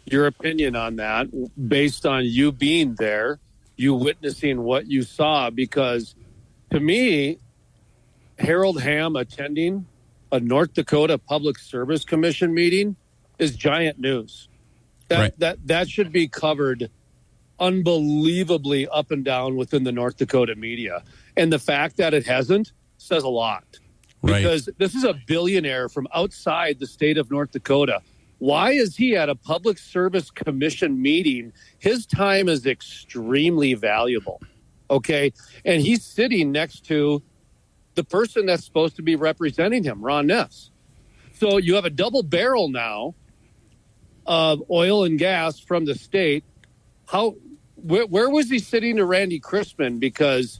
your opinion on that based on you being there, you witnessing what you saw, because to me, Harold Hamm attending a North Dakota Public Service Commission meeting is giant news. That should be covered unbelievably up and down within the North Dakota media. And the fact that it hasn't says a lot. Right. Because this is a billionaire from outside the state of North Dakota. Why is he at a Public Service Commission meeting? His time is extremely valuable. Okay. And he's sitting next to the person that's supposed to be representing him, Ron Ness. So you have a double barrel now of oil and gas from the state. Where was he sitting to Randy Crispin? Because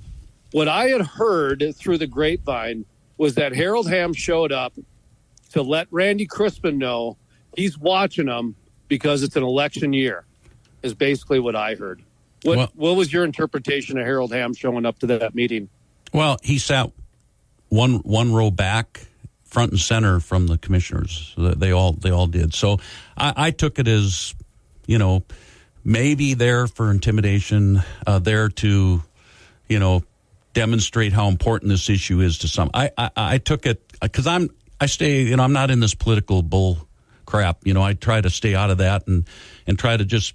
what I had heard through the grapevine was that Harold Hamm showed up to let Randy Crispin know he's watching him because it's an election year, is basically what I heard. What was your interpretation of Harold Hamm showing up to that meeting? Well, he sat one row back, front and center from the commissioners. They all did. So I took it as, maybe there for intimidation, there to, demonstrate how important this issue is to some. I took it because I'm not in this political bull crap. I try to stay out of that and try to just,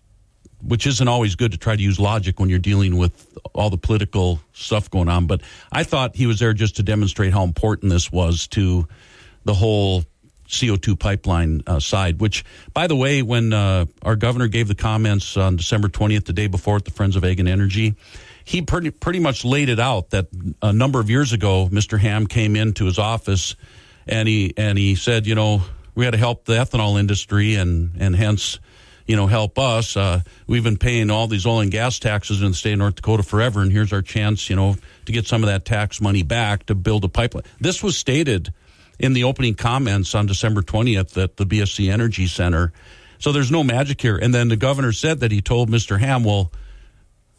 which isn't always good to try to use logic when you're dealing with all the political stuff going on. But I thought he was there just to demonstrate how important this was to the whole CO2 pipeline side, which, by the way, when our governor gave the comments on December 20th, the day before at the Friends of Ag and Energy, he pretty much laid it out that a number of years ago, Mr. Hamm came into his office and he said, we got to help the ethanol industry and hence, help us. We've been paying all these oil and gas taxes in the state of North Dakota forever, and here's our chance, to get some of that tax money back to build a pipeline. This was stated in the opening comments on December 20th at the BSC Energy Center. So there's no magic here. And then the governor said that he told Mr. Ham, well,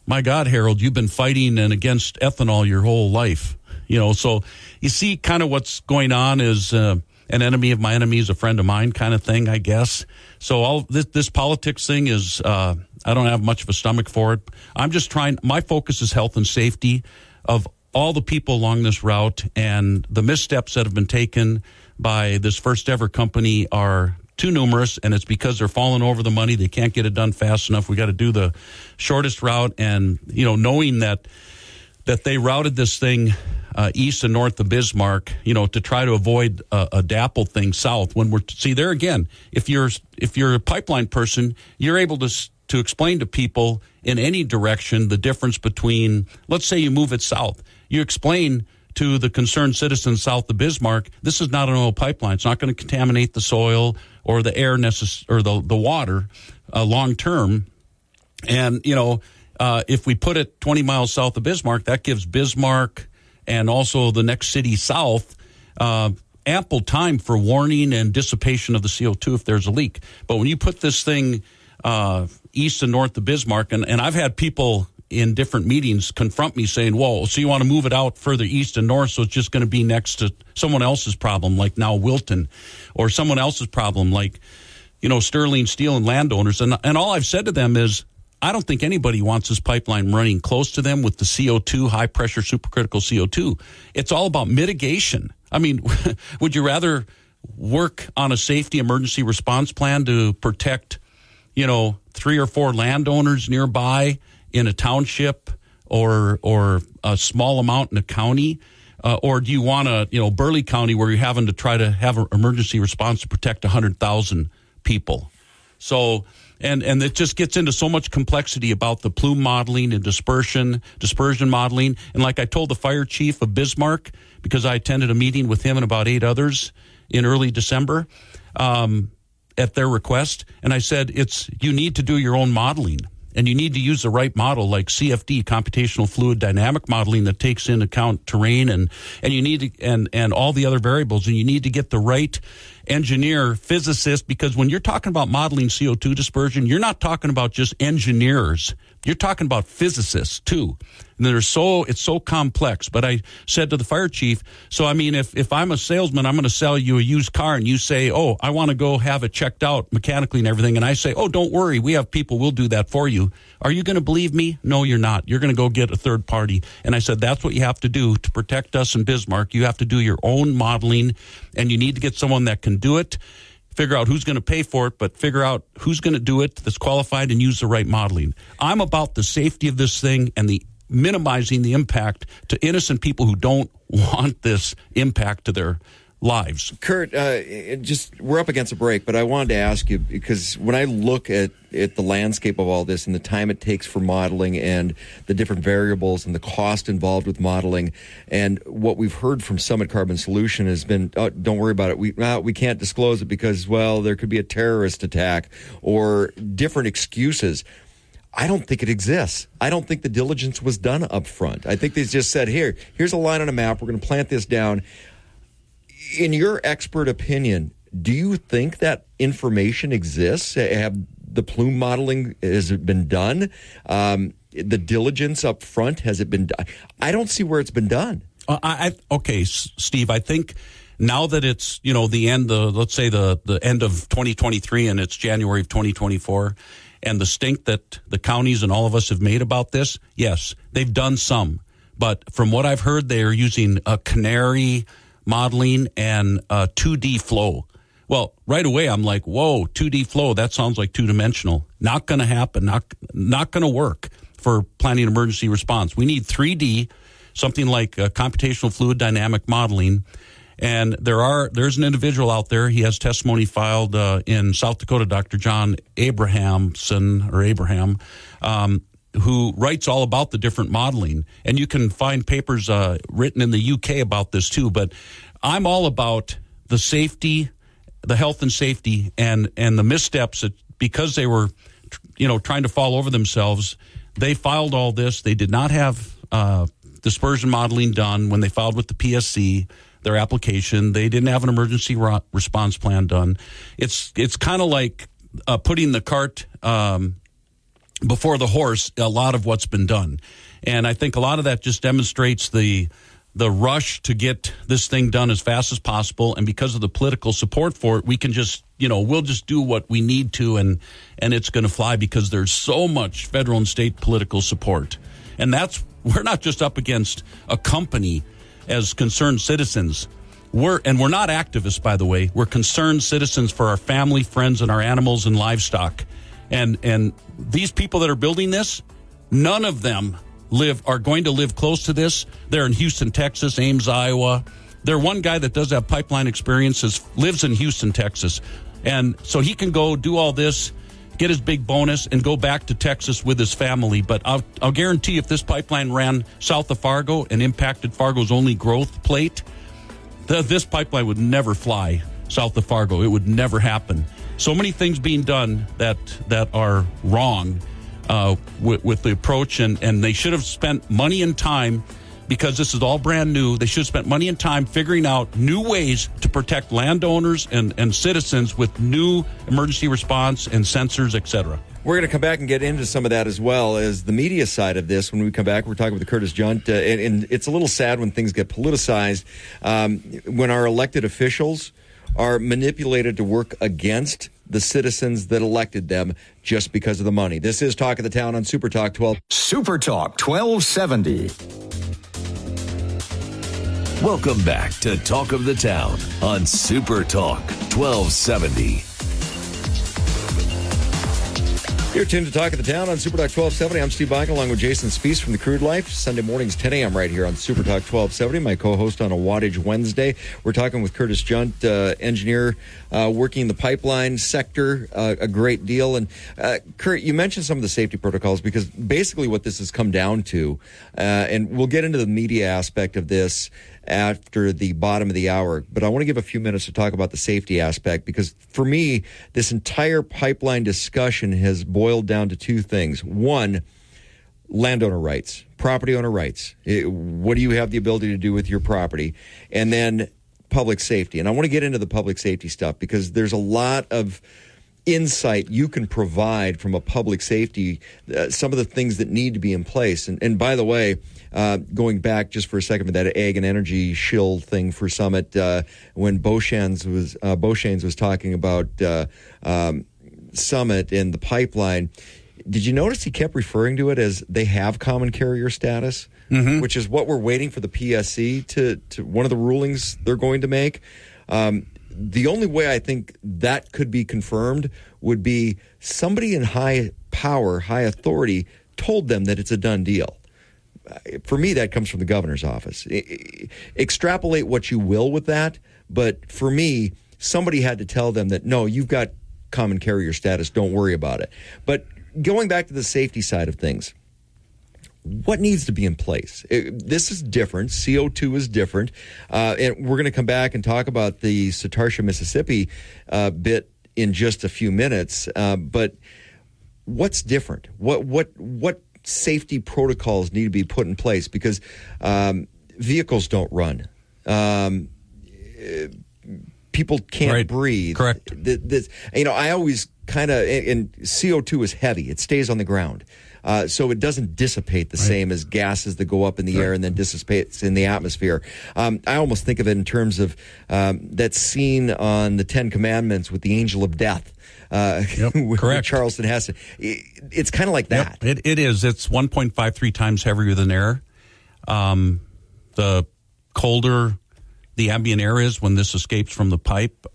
my God, Harold, you've been fighting and against ethanol your whole life. So you see kind of what's going on is an enemy of my enemy is a friend of mine kind of thing, I guess. So all this politics thing is, I don't have much of a stomach for it. I'm just trying, my focus is health and safety of all the people along this route, and the missteps that have been taken by this first ever company are too numerous, and it's because they're falling over the money. They can't get it done fast enough. We got to do the shortest route, and knowing that they routed this thing east and north of Bismarck, to try to avoid a DAPL thing south. When there again, if you're a pipeline person, you're able to explain to people in any direction the difference between, let's say you move it south. You explain to the concerned citizens south of Bismarck, this is not an oil pipeline. It's not going to contaminate the soil or the air or the water long term. And, if we put it 20 miles south of Bismarck, that gives Bismarck and also the next city south ample time for warning and dissipation of the CO2 if there's a leak. But when you put this thing east and north of Bismarck, and I've had people in different meetings confront me saying, whoa, so you want to move it out further east and north, so it's just going to be next to someone else's problem, like now Wilton, or someone else's problem, like, Sterling Steel and landowners. And all I've said to them is, I don't think anybody wants this pipeline running close to them with the CO2, high-pressure supercritical CO2. It's all about mitigation. I mean, would you rather work on a safety emergency response plan to protect, 3 or 4 landowners nearby in a township or a small amount in a county? Or do you want Burleigh County where you're having to try to have an emergency response to protect 100,000 people? So, and it just gets into so much complexity about the plume modeling and dispersion modeling. And like I told the fire chief of Bismarck, because I attended a meeting with him and about 8 others in early December, at their request. And I said, you need to do your own modeling. And you need to use the right model, like CFD, computational fluid dynamic modeling, that takes into account terrain and you need to, and all the other variables. And you need to get the right engineer, physicist, because when you're talking about modeling CO2 dispersion, you're not talking about just engineers. You're talking about physicists too. And it's so complex. But I said to the fire chief, so I mean, if I'm a salesman, I'm going to sell you a used car, and you say, oh, I want to go have it checked out mechanically and everything, and I say, oh, don't worry, we have people, we'll do that for you. Are you going to believe me? No, you're not. You're going to go get a third party. And I said, that's what you have to do to protect us in Bismarck. You have to do your own modeling, and you need to get someone that can do it. Figure out who's going to pay for it, but figure out who's going to do it that's qualified and use the right modeling. I'm about the safety of this thing and the minimizing the impact to innocent people who don't want this impact to their lives. Kurt, we're up against a break, but I wanted to ask you, because when I look at the landscape of all this and the time it takes for modeling and the different variables and the cost involved with modeling, and what we've heard from Summit Carbon Solution has been, oh, don't worry about it. We can't disclose it because, well, there could be a terrorist attack or different excuses. I don't think it exists. I don't think the diligence was done up front. I think they just said, here's a line on a map. We're going to plant this down. In your expert opinion, do you think that information exists? Have the plume modeling, has it been done? The diligence up front, has it been done? I don't see where it's been done. Okay, Steve, I think now that it's, the end, let's say the end of 2023 and it's January of 2024, and the stink that the counties and all of us have made about this, yes, they've done some. But from what I've heard, they are using a canary modeling and 2D flow. Well, right away, I'm like, whoa, 2D flow, that sounds like two-dimensional. Not going to happen, not going to work for planning emergency response. We need 3D, something like computational fluid dynamic modeling. And there's an individual out there, he has testimony filed in South Dakota, Dr. John Abraham, who writes all about the different modeling. And you can find papers written in the UK about this too. But I'm all about the safety, the health and safety, and the missteps that, because they were, trying to fall over themselves, they filed all this. They did not have dispersion modeling done when they filed with the PSC their application. They didn't have an emergency response plan done. It's kind of like putting the cart before the horse, a lot of what's been done. And I think a lot of that just demonstrates the rush to get this thing done as fast as possible. And because of the political support for it, we can just, we'll just do what we need to, and it's going to fly because there's so much federal and state political support. And we're not just up against a company as concerned citizens. We're not activists, by the way. We're concerned citizens for our family, friends, and our animals and livestock. And these people that are building this, none of them are going to live close to this. They're in Houston, Texas, Ames, Iowa. There one guy that does have pipeline experiences, lives in Houston, Texas. And so he can go do all this, get his big bonus, and go back to Texas with his family. But I'll guarantee if this pipeline ran south of Fargo and impacted Fargo's only growth plate, this pipeline would never fly south of Fargo. It would never happen. So many things being done that are wrong with the approach, and they should have spent money and time, because this is all brand new. They should have spent money and time figuring out new ways to protect landowners and citizens with new emergency response and sensors, et cetera. We're going to come back and get into some of that as well as the media side of this. When we come back, we're talking with Curtis Junt, and it's a little sad when things get politicized, when our elected officials are manipulated to work against the citizens that elected them just because of the money. This is Talk of the Town on Super Talk 12. Super Talk 1270. Welcome back to Talk of the Town on Super Talk 1270. You're tuned to Talk of the Town on Super Talk 1270. I'm Steve Bach, along with Jason Spees from the Crude Life. Sunday mornings, 10 a.m. right here on Super Talk 1270. My co-host on a Wattage Wednesday. We're talking with Curtis Junt, engineer working the pipeline sector a great deal. And Kurt, you mentioned some of the safety protocols, because basically what this has come down to, and we'll get into the media aspect of this after the bottom of the hour, but I want to give a few minutes to talk about the safety aspect, because for me, this entire pipeline discussion has boiled down to two things. One, landowner rights, property owner rights. What do you have the ability to do with your property? And then public safety. And I want to get into the public safety stuff, because there's a lot of insight you can provide from a public safety, some of the things that need to be in place. And by the way, going back just for a second with that ag and energy shill thing for Summit, when Beauchains was talking about Summit and the pipeline, did you notice he kept referring to it as they have common carrier status, which is what we're waiting for the PSC to one of the rulings they're going to make. The only way I think that could be confirmed would be somebody in high power, high authority told them that it's a done deal. For me, that comes from the governor's office. Extrapolate what you will with that, but for me, somebody had to tell them that, no, you've got common carrier status, don't worry about it. But going back to the safety side of things, what needs to be in place? This is different. CO2 is different. And we're going to come back and talk about the Satartia, Mississippi bit in just a few minutes. But what's different? What safety protocols need to be put in place? Because vehicles don't run. People can't breathe. Correct. I always kind of, and CO2 is heavy. It stays on the ground. So it doesn't dissipate the same as gases that go up in the air and then dissipates in the atmosphere. I almost think of it in terms of that scene on the Ten Commandments with the angel of death. Correct. Charleston Heston. It's kind of like that. Yep, it is. It's 1.53 times heavier than air. The colder the ambient air is when this escapes from the pipe,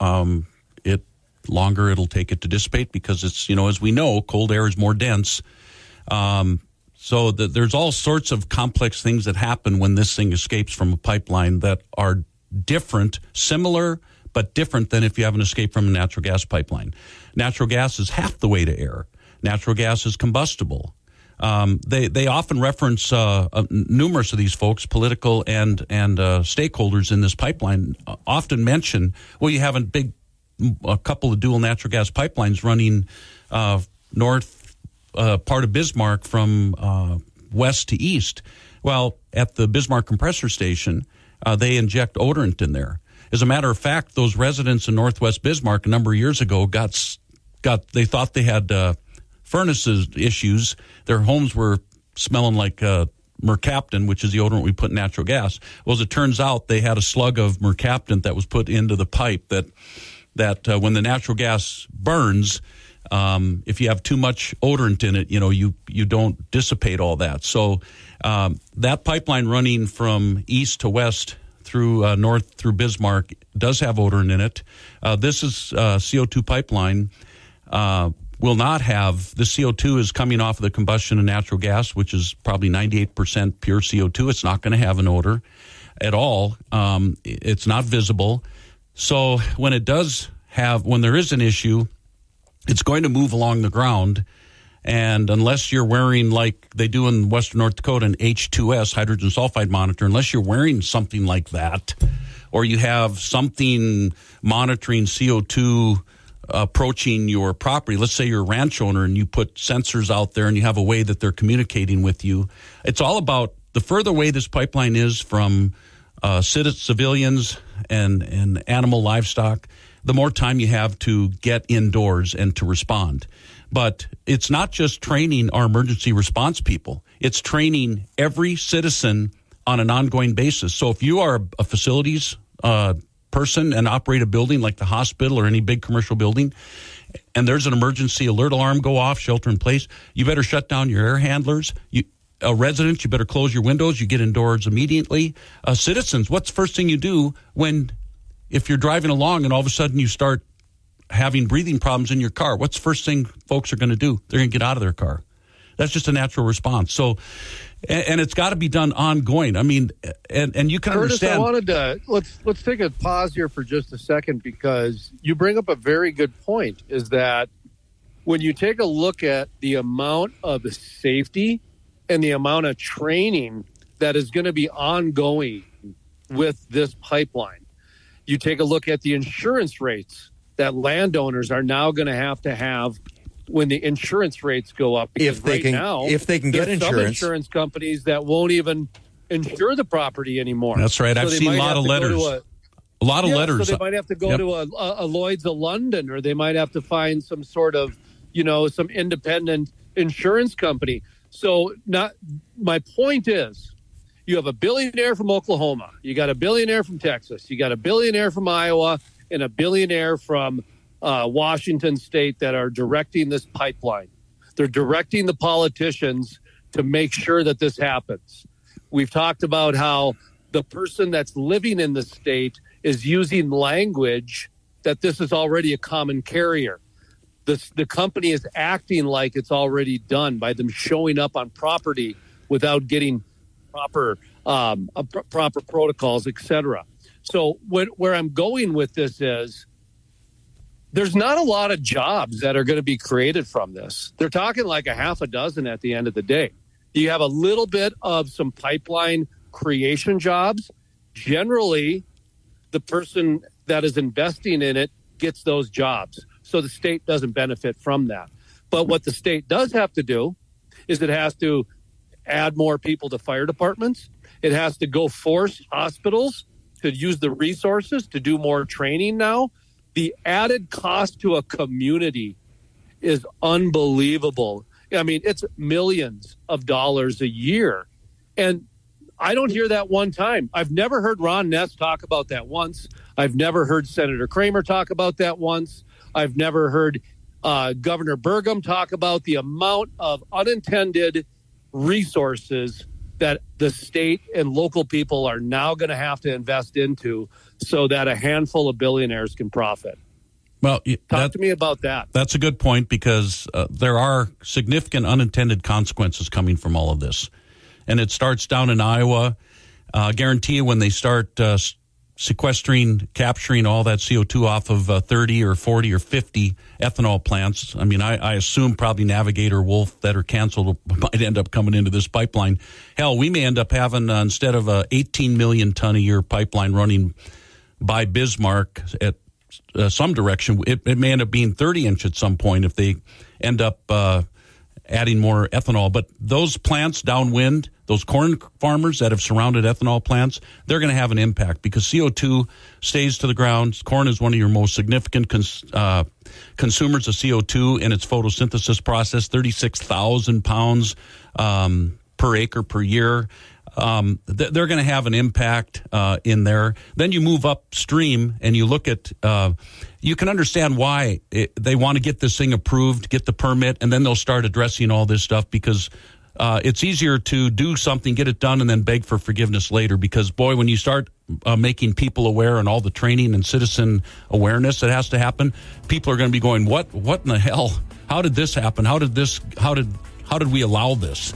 longer it'll take it to dissipate, because it's, as we know, cold air is more dense. So there's all sorts of complex things that happen when this thing escapes from a pipeline that are different, similar, but different than if you have an escape from a natural gas pipeline. Natural gas is half the way to air. Natural gas is combustible. They often reference numerous of these folks, political and stakeholders in this pipeline, often mention, well, you have a couple of dual natural gas pipelines running north part of Bismarck from west to east. Well, at the Bismarck compressor station, they inject odorant in there. As a matter of fact, those residents in northwest Bismarck a number of years ago they thought they had furnaces issues. Their homes were smelling like mercaptan, which is the odorant we put in natural gas. Well, as it turns out, they had a slug of mercaptan that was put into the pipe that when the natural gas burns, if you have too much odorant in it, you don't dissipate all that. So that pipeline running from east to west through north through Bismarck does have odorant in it. This is CO2 pipeline. Will not have, the CO2 is coming off of the combustion of natural gas, which is probably 98% pure CO2. It's not going to have an odor at all. It's not visible. So when there is an issue, it's going to move along the ground. And unless you're wearing, like they do in Western North Dakota, an H2S, hydrogen sulfide monitor, unless you're wearing something like that, or you have something monitoring CO2 approaching your property, let's say you're a ranch owner and you put sensors out there and you have a way that they're communicating with you. It's all about the further away this pipeline is from civilians and animal livestock, the more time you have to get indoors and to respond. But it's not just training our emergency response people. It's training every citizen on an ongoing basis. So if you are a facilities person and operate a building like the hospital or any big commercial building, and there's an emergency alert alarm go off, shelter in place, you better shut down your air handlers. A resident, you better close your windows. You get indoors immediately. Citizens, what's the first thing you do if you're driving along and all of a sudden you start having breathing problems in your car? What's the first thing folks are going to do? They're going to get out of their car. That's just a natural response. So, and it's got to be done ongoing. I mean, and you can Curtis, understand. I wanted to let's take a pause here for just a second, because you bring up a very good point. Is that when you take a look at the amount of safety and the amount of training that is going to be ongoing with this pipeline, you take a look at the insurance rates that landowners are now going to have when the insurance rates go up. If they can get insurance. Some insurance companies that won't even insure the property anymore. That's right. I've seen a lot of letters. A lot of letters. So they might have to go to a Lloyd's of London, or they might have to find some sort of, some independent insurance company. So my point is, you have a billionaire from Oklahoma, you got a billionaire from Texas, you got a billionaire from Iowa, and a billionaire from Washington State that are directing this pipeline. They're directing the politicians to make sure that this happens. We've talked about how the person that's living in the state is using language that this is already a common carrier. The company is acting like it's already done by them showing up on property without getting proper protocols, etc. So where I'm going with this is, there's not a lot of jobs that are going to be created from this. They're talking like a half a dozen at the end of the day. You have a little bit of some pipeline creation jobs. Generally, the person that is investing in it gets those jobs. So the state doesn't benefit from that. But what the state does have to do is it has to add more people to fire departments. It has to go force hospitals to use the resources to do more training now. The added cost to a community is unbelievable. I mean, it's millions of dollars a year. And I don't hear that one time. I've never heard Ron Ness talk about that once. I've never heard Senator Kramer talk about that once. I've never heard Governor Burgum talk about the amount of unintended resources that the state and local people are now going to have to invest into so that a handful of billionaires can profit. Well, talk to me about that. That's a good point, because there are significant unintended consequences coming from all of this. And it starts down in Iowa. I guarantee you, when they start sequestering, capturing all that CO2 off of 30 or 40 or 50 ethanol plants. I mean, I assume probably Navigator, Wolf that are canceled might end up coming into this pipeline. Hell, we may end up having, instead of a 18 million ton a year pipeline running by Bismarck at some direction, it may end up being 30 inch at some point if they end up adding more ethanol. But those plants downwind, those corn farmers that have surrounded ethanol plants, they're going to have an impact because CO2 stays to the ground. Corn is one of your most significant consumers of CO2 in its photosynthesis process, 36,000 pounds per acre per year. They're going to have an impact in there. Then you move upstream and you look at, you can understand why they want to get this thing approved, get the permit, and then they'll start addressing all this stuff because it's easier to do something, get it done, and then beg for forgiveness later. Because, boy, when you start making people aware and all the training and citizen awareness that has to happen, people are going to be going, what in the hell? How did this happen? How did we allow this?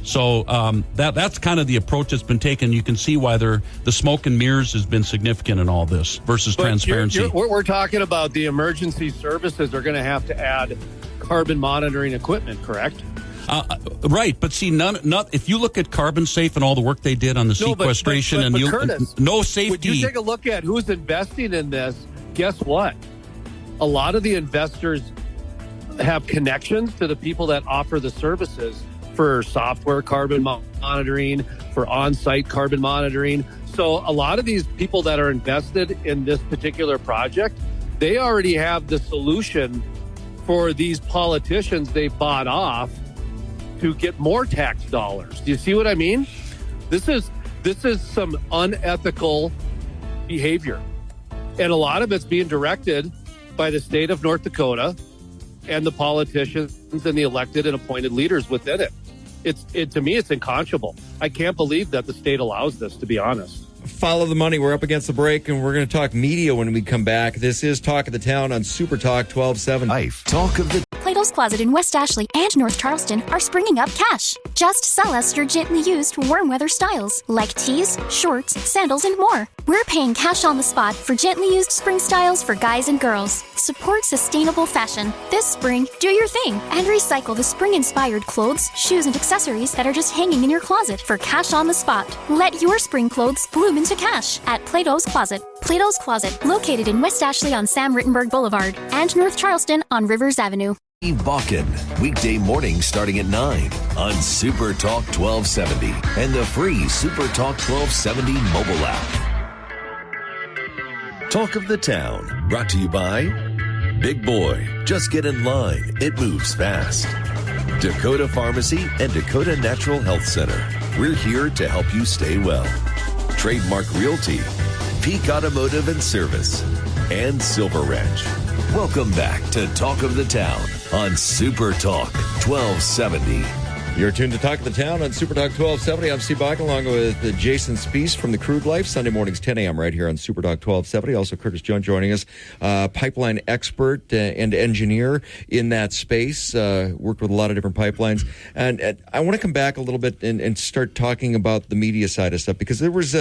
So that's kind of the approach that's been taken. You can see why the smoke and mirrors has been significant in all this versus transparency. We're talking about the emergency services are going to have to add carbon monitoring equipment, correct? Right, but see, if you look at Carbon Safe and all the work they did on the sequestration, but Curtis, no safety. When you take a look at who's investing in this, guess what? A lot of the investors have connections to the people that offer the services for software carbon monitoring, for on-site carbon monitoring. So a lot of these people that are invested in this particular project, they already have the solution for these politicians they bought off to get more tax dollars. Do you see what I mean? This is some unethical behavior. And a lot of it's being directed by the state of North Dakota and the politicians and the elected and appointed leaders within it. To me, it's unconscionable. I can't believe that the state allows this, to be honest. Follow the money. We're up against the break, and we're going to talk media when we come back. This is Talk of the Town on Super Talk 1270. Life. Talk of the Plato's Closet in West Ashley and North Charleston are springing up cash. Just sell us your gently used warm weather styles like tees, shorts, sandals, and more. We're paying cash on the spot for gently used spring styles for guys and girls. Support sustainable fashion. This spring, do your thing and recycle the spring-inspired clothes, shoes, and accessories that are just hanging in your closet for cash on the spot. Let your spring clothes bloom into cash at Plato's Closet. Plato's Closet, located in West Ashley on Sam Rittenberg Boulevard and North Charleston on Rivers Avenue. Bakken, weekday mornings starting at 9 on Super Talk 1270 and the free Super Talk 1270 mobile app. Talk of the Town, brought to you by Big Boy, just get in line, it moves fast. Dakota Pharmacy and Dakota Natural Health Center, we're here to help you stay well. Trademark Realty, Peak Automotive and Service, and Silver Ranch. Welcome back to Talk of the Town on Super Talk 1270. You're tuned to Talk of the Town on Super Talk 1270. I'm Steve Bach along with Jason Spees from the Crude Life. Sunday mornings, 10 a.m. right here on Super Talk 1270. Also, Curtis Jones joining us, pipeline expert and engineer in that space. Worked with a lot of different pipelines. And I want to come back a little bit and start talking about the media side of stuff because there was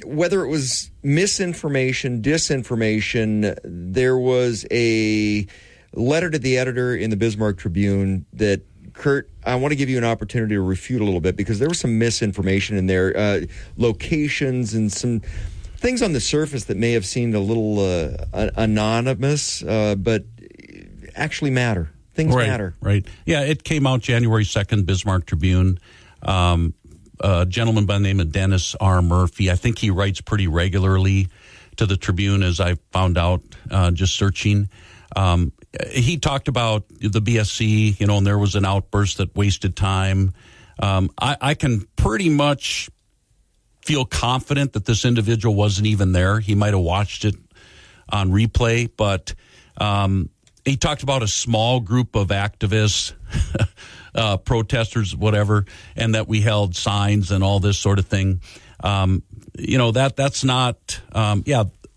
whether it was misinformation, disinformation, there was a letter to the editor in the Bismarck Tribune that, Kurt, I want to give you an opportunity to refute a little bit because there was some misinformation in there, locations and some things on the surface that may have seemed a little anonymous, but actually matter. Things matter. Right. Yeah, it came out January 2nd, Bismarck Tribune. A gentleman by the name of Dennis R. Murphy. I think he writes pretty regularly to the Tribune, as I found out just searching. He talked about the BSC, and there was an outburst that wasted time. I can pretty much feel confident that this individual wasn't even there. He might have watched it on replay, but he talked about a small group of activists, protesters, whatever, and that we held signs and all this sort of thing. That's not,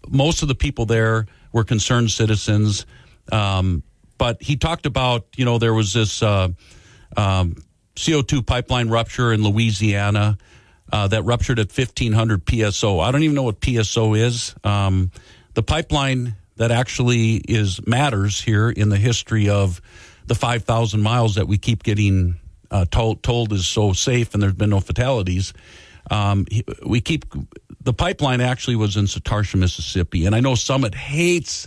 most of the people there were concerned citizens. But he talked about, there was this CO2 pipeline rupture in Louisiana that ruptured at 1,500 PSO. I don't even know what PSO is. The pipeline that actually matters here in the history of the 5,000 miles that we keep getting told is so safe and there's been no fatalities. The pipeline actually was in Satarsha, Mississippi, and I know Summit hates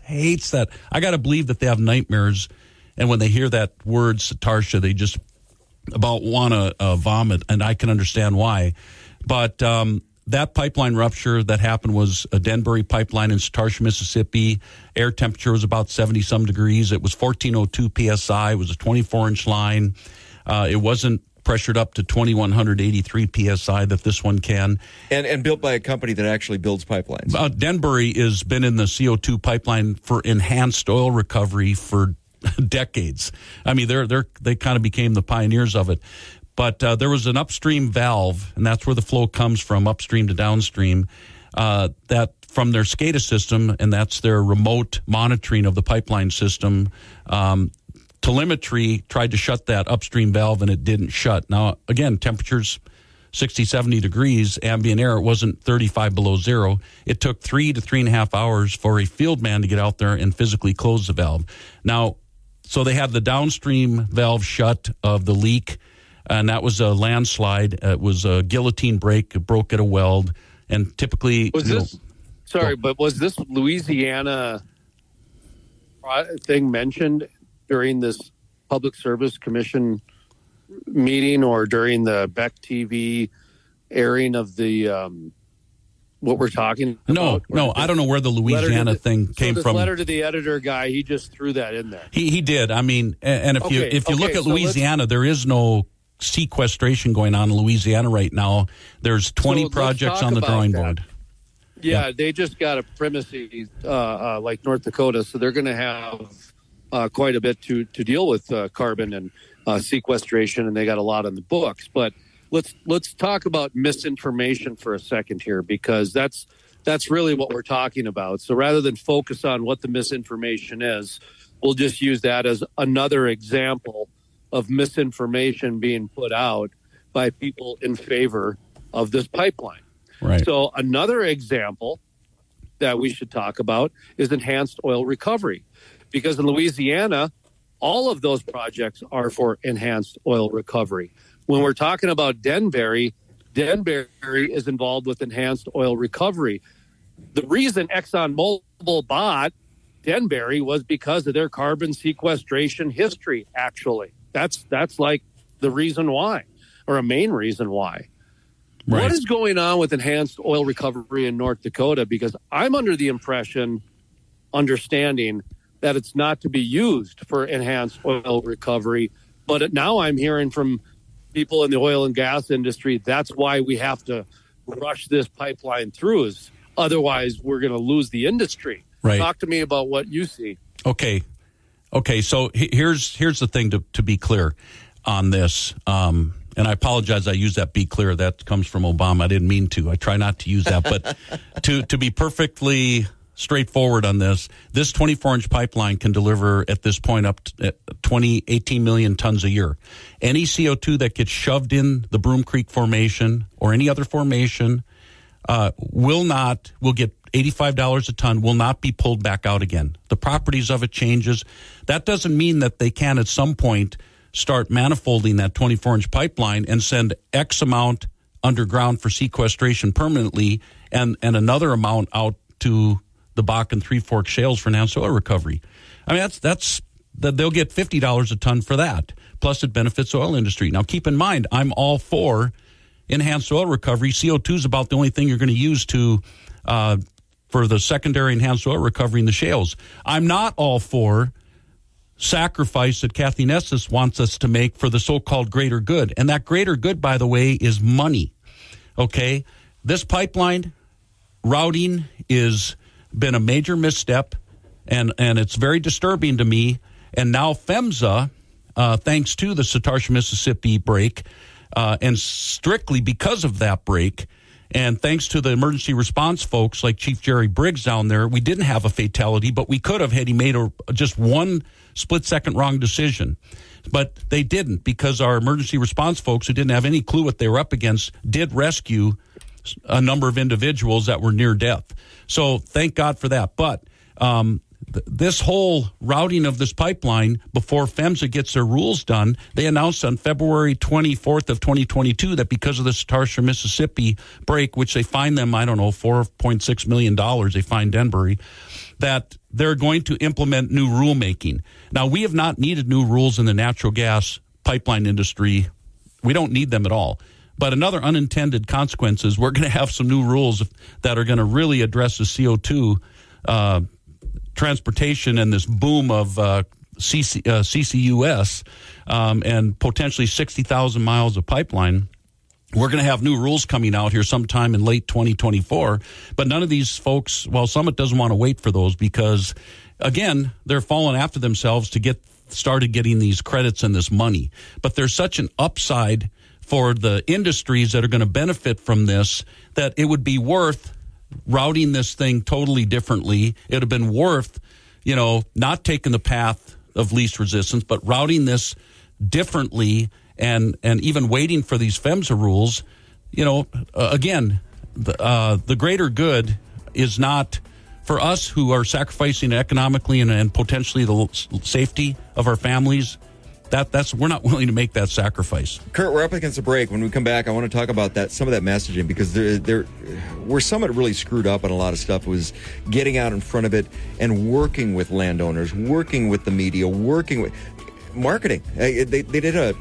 that. I got to believe that they have nightmares, and when they hear that word Satarsha, they just about want to vomit, and I can understand why. But that pipeline rupture that happened was a Denbury pipeline in Satarsha, Mississippi. Air temperature was about 70-some degrees. It was 1402 PSI. It was a 24-inch line. It wasn't pressured up to 2,183 PSI that this one can. And built by a company that actually builds pipelines. Denbury has been in the CO2 pipeline for enhanced oil recovery for decades. I mean, they kind of became the pioneers of it. But there was an upstream valve, and that's where the flow comes from, upstream to downstream, that from their SCADA system, and that's their remote monitoring of the pipeline system. Telemetry tried to shut that upstream valve, and it didn't shut. Now, again, temperatures 60, 70 degrees, ambient air, it wasn't 35 below zero. It took 3 to 3.5 hours for a field man to get out there and physically close the valve. Now, so they had the downstream valve shut of the leak, and that was a landslide. It was a guillotine break. It broke at a weld. And typically... Was this Louisiana thing mentioned during this Public Service Commission meeting or during the Beck TV airing of the what we're talking about? No, I don't know where the Louisiana thing came from. Letter to the editor guy, he just threw that in there. He did. I mean, and if you look at Louisiana, there is no sequestration going on in Louisiana right now. There's 20 projects on the drawing board. Yeah, they just got a primacy like North Dakota, so they're going to have quite a bit to deal with carbon and sequestration, and they got a lot on the books. But let's talk about misinformation for a second here, because that's really what we're talking about. So rather than focus on what the misinformation is, we'll just use that as another example of misinformation being put out by people in favor of this pipeline. Right. So another example that we should talk about is enhanced oil recovery, because in Louisiana, all of those projects are for enhanced oil recovery. When we're talking about Denbury is involved with enhanced oil recovery. The reason ExxonMobil bought Denbury was because of their carbon sequestration history, actually. That's like the reason why, or a main reason why. Right. What is going on with enhanced oil recovery in North Dakota? Because I'm under the understanding that it's not to be used for enhanced oil recovery. But now I'm hearing from people in the oil and gas industry, that's why we have to rush this pipeline through, is otherwise we're going to lose the industry. Right. Talk to me about what you see. Okay. So here's the thing to be clear on this. And I apologize, I used that "be clear." That comes from Obama. I didn't mean to. I try not to use that. But to be perfectly straightforward on this 24-inch pipeline can deliver at this point up to 18 million tons a year. Any CO2 that gets shoved in the Broom Creek Formation or any other formation will get $85 a ton, will not be pulled back out again. The properties of it changes. That doesn't mean that they can at some point start manifolding that 24-inch pipeline and send X amount underground for sequestration permanently and another amount out to the Bakken Three Forks shales for enhanced oil recovery. I mean, that's they'll get $50 a ton for that. Plus, it benefits the oil industry. Now, keep in mind, I'm all for enhanced oil recovery. CO2 is about the only thing you're going to use for the secondary enhanced oil recovery in the shales. I'm not all for sacrifice that Kathy Nessis wants us to make for the so-called greater good. And that greater good, by the way, is money. Okay? This pipeline routing is been a major misstep, and it's very disturbing to me. And now PHMSA, thanks to the Satarsha, Mississippi break, and strictly because of that break, and thanks to the emergency response folks like Chief Jerry Briggs down there, we didn't have a fatality, but we could have had he made just one split-second wrong decision. But they didn't, because our emergency response folks who didn't have any clue what they were up against did rescue a number of individuals that were near death. So thank God for that. But this whole routing of this pipeline before PHMSA gets their rules done, they announced on February 24th of 2022 that because of this Tarsha, Mississippi break, which they fined them, I don't know, $4.6 million, they fined Denbury, that they're going to implement new rulemaking. Now, we have not needed new rules in the natural gas pipeline industry. We don't need them at all. But another unintended consequence is we're going to have some new rules that are going to really address the CO2 transportation and this boom of CCUS and potentially 60,000 miles of pipeline. We're going to have new rules coming out here sometime in late 2024. But none of these folks, well, Summit doesn't want to wait for those because, again, they're falling after themselves to get started getting these credits and this money. But there's such an upside for the industries that are going to benefit from this that it would be worth routing this thing totally differently. It would have been worth, not taking the path of least resistance, but routing this differently and even waiting for these PHMSA rules. Again, the greater good is not for us who are sacrificing economically and potentially the safety of our families. That's we're not willing to make that sacrifice. Kurt, we're up against a break. When we come back, I want to talk about some of that messaging, because where Summit really screwed up on a lot of stuff was getting out in front of it and working with landowners, working with the media, working with marketing. They did a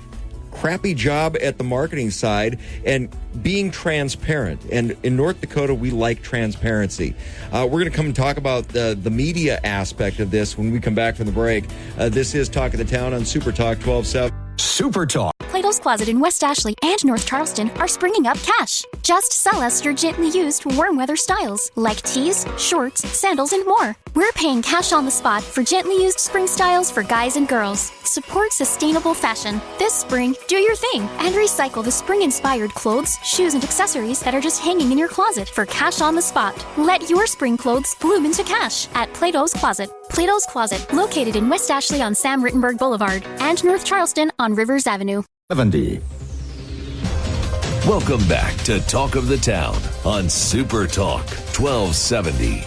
crappy job at the marketing side and being transparent. And in North Dakota, we like transparency. We're going to come and talk about the media aspect of this when we come back from the break. This is Talk of the Town on Super Talk 1270. Super Talk. Plato's Closet in West Ashley and North Charleston are springing up cash. Just sell us your gently used warm weather styles like tees, shorts, sandals, and more. We're paying cash on the spot for gently used spring styles for guys and girls. Support sustainable fashion. This spring, do your thing and recycle the spring-inspired clothes, shoes, and accessories that are just hanging in your closet for cash on the spot. Let your spring clothes bloom into cash at Plato's Closet. Plato's Closet, located in West Ashley on Sam Rittenberg Boulevard and North Charleston on Rivers Avenue. 70. Welcome back to Talk of the Town on Super Talk 1270.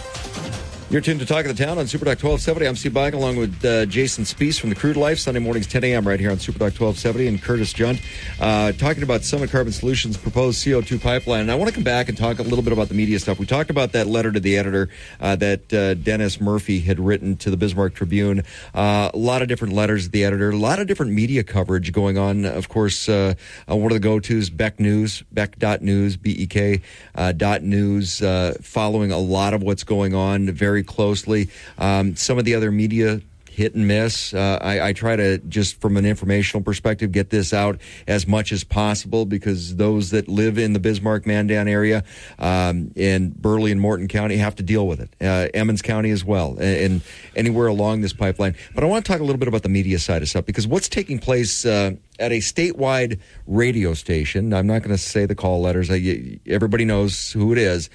You're tuned to Talk of the Town on Super Talk 1270. I'm Steve Bike along with Jason Spees from the Crude Life. Sunday mornings, 10 a.m. right here on Super Talk 1270. And Curtis Junt talking about Summit Carbon Solutions' proposed CO2 pipeline. And I want to come back and talk a little bit about the media stuff. We talked about that letter to the editor that Dennis Murphy had written to the Bismarck Tribune. A lot of different letters to the editor, a lot of different media coverage going on. Of course, one of the go-tos, Beck News, Beck.news, BEK.news, following a lot of what's going on very closely. Some of the other media hit and miss. I try to, just from an informational perspective, get this out as much as possible, because those that live in the Bismarck-Mandan area in Burleigh and Morton County have to deal with it. Emmons County as well, and anywhere along this pipeline. But I want to talk a little bit about the media side of stuff, because what's taking place at a statewide radio station, I'm not going to say the call letters, everybody knows who it is,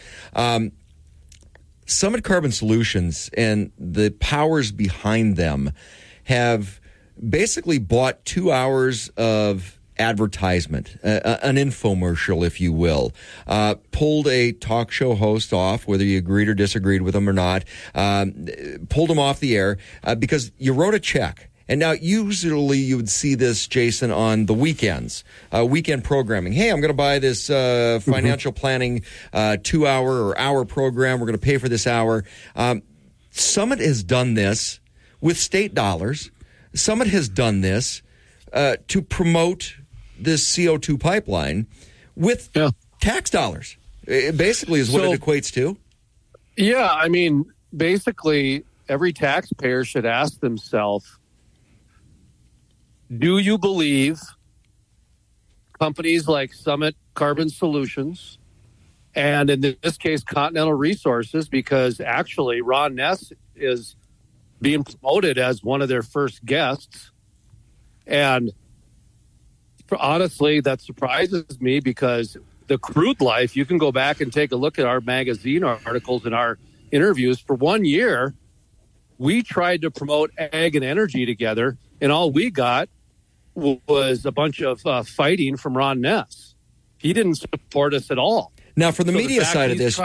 Summit Carbon Solutions and the powers behind them have basically bought 2 hours of advertisement, an infomercial, if you will, pulled a talk show host off, whether you agreed or disagreed with them or not, pulled them off the air because you wrote a check. And now usually you would see this, Jason, on the weekends, weekend programming. Hey, I'm going to buy this financial planning 2 hour or hour program. We're going to pay for this hour. Summit has done this with state dollars. Summit has done this to promote this CO2 pipeline with tax dollars. It basically is what it equates to. Yeah, I mean, basically every taxpayer should ask themselves, do you believe companies like Summit Carbon Solutions and, in this case, Continental Resources, because actually Ron Ness is being promoted as one of their first guests. And honestly, that surprises me, because the Crude Life, you can go back and take a look at our magazine articles and our interviews for 1 year. we tried to promote ag and energy together, and all we got was a bunch of fighting from Ron Ness. He didn't support us at all. Now, for the media side of this,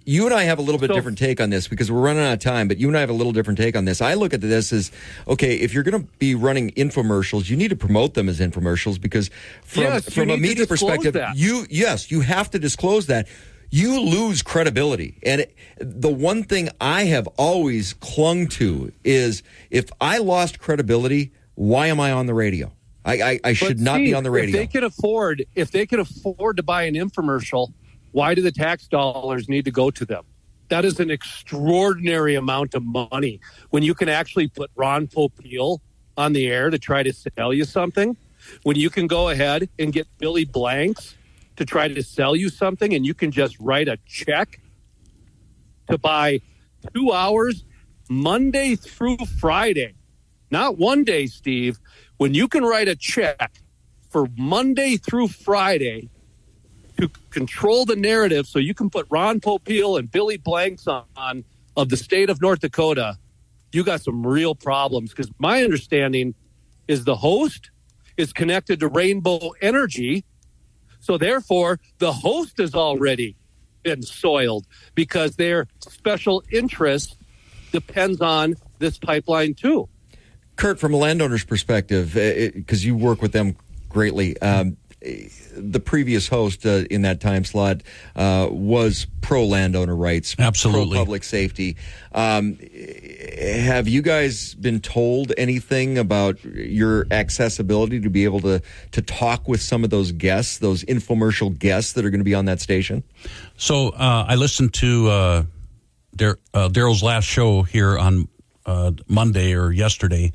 you and I have a little bit different take on this because we're running out of time, but you and I have a little different take on this. I look at this as, okay, if you're going to be running infomercials, you need to promote them as infomercials because from a media perspective, you have to disclose that. You lose credibility. And the one thing I have always clung to is if I lost credibility, why am I on the radio? I should not be on the radio. If they can afford to buy an infomercial, why do the tax dollars need to go to them? That is an extraordinary amount of money when you can actually put Ron Popeil on the air to try to sell you something, when you can go ahead and get Billy Blanks to try to sell you something, and you can just write a check to buy 2 hours Monday through Friday. Not one day, Steve. When you can write a check for Monday through Friday to control the narrative so you can put Ron Popeil and Billy Blanks on of the state of North Dakota, you got some real problems. Because my understanding is the host is connected to Rainbow Energy. So therefore, the host has already been soiled because their special interest depends on this pipeline too. Kurt, from a landowner's perspective, because you work with them greatly, the previous host in that time slot was pro-landowner rights, absolutely, pro-public safety. Have you guys been told anything about your accessibility to be able to talk with some of those guests, those infomercial guests that are going to be on that station? So I listened to Daryl's last show here on Monday or yesterday,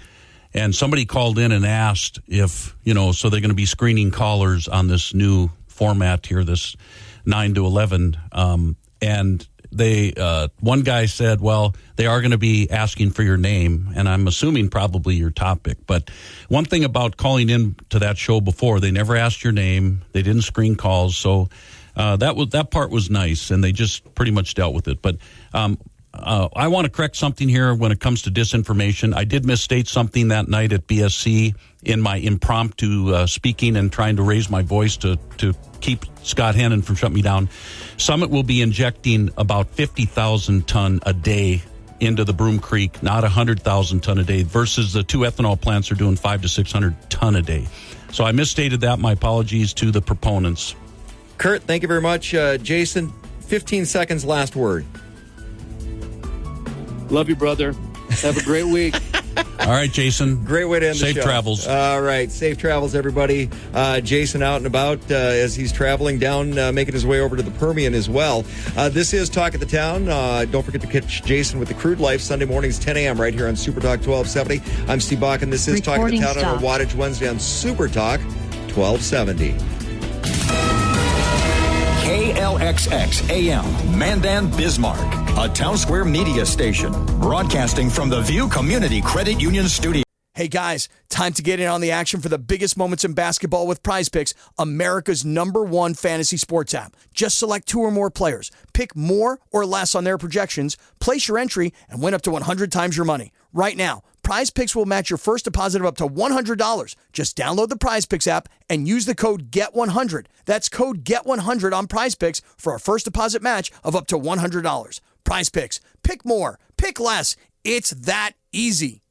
and somebody called in and asked if, so they're going to be screening callers on this new format here, this 9 to 11. And they, one guy said, well, they are going to be asking for your name, and I'm assuming probably your topic. But one thing about calling in to that show before, they never asked your name. They didn't screen calls. So that part was nice, and they just pretty much dealt with it. But I want to correct something here when it comes to disinformation. I did misstate something that night at BSC in my impromptu speaking and trying to raise my voice to keep Scott Hannon from shutting me down. Summit will be injecting about 50,000 ton a day into the Broom Creek, not 100,000 ton a day, versus the two ethanol plants are doing 500 to 600 ton a day. So I misstated that. My apologies to the proponents. Kurt, thank you very much. Jason, 15 seconds, last word. Love you, brother. Have a great week. All right, Jason. Great way to end the show. Safe travels. All right. Safe travels, everybody. Jason out and about as he's traveling down, making his way over to the Permian as well. This is Talk of the Town. Don't forget to catch Jason with the Crude Life Sunday mornings, 10 a.m. right here on Super Talk 1270. I'm Steve Bach, and this is Talk of the Town on a Wattage Wednesday on Super Talk 1270. KLXX AM, Mandan, Bismarck, a Town Square media station, broadcasting from the View Community Credit Union Studio. Hey guys, time to get in on the action for the biggest moments in basketball with Prize Picks, America's #1 fantasy sports app. Just select 2 or more players, pick more or less on their projections, place your entry, and win up to 100 times your money. Right now, Prize Picks will match your first deposit of up to $100. Just download the Prize Picks app and use the code GET100. That's code GET100 on Prize Picks for a first deposit match of up to $100. Prize Picks. Pick more. Pick less. It's that easy.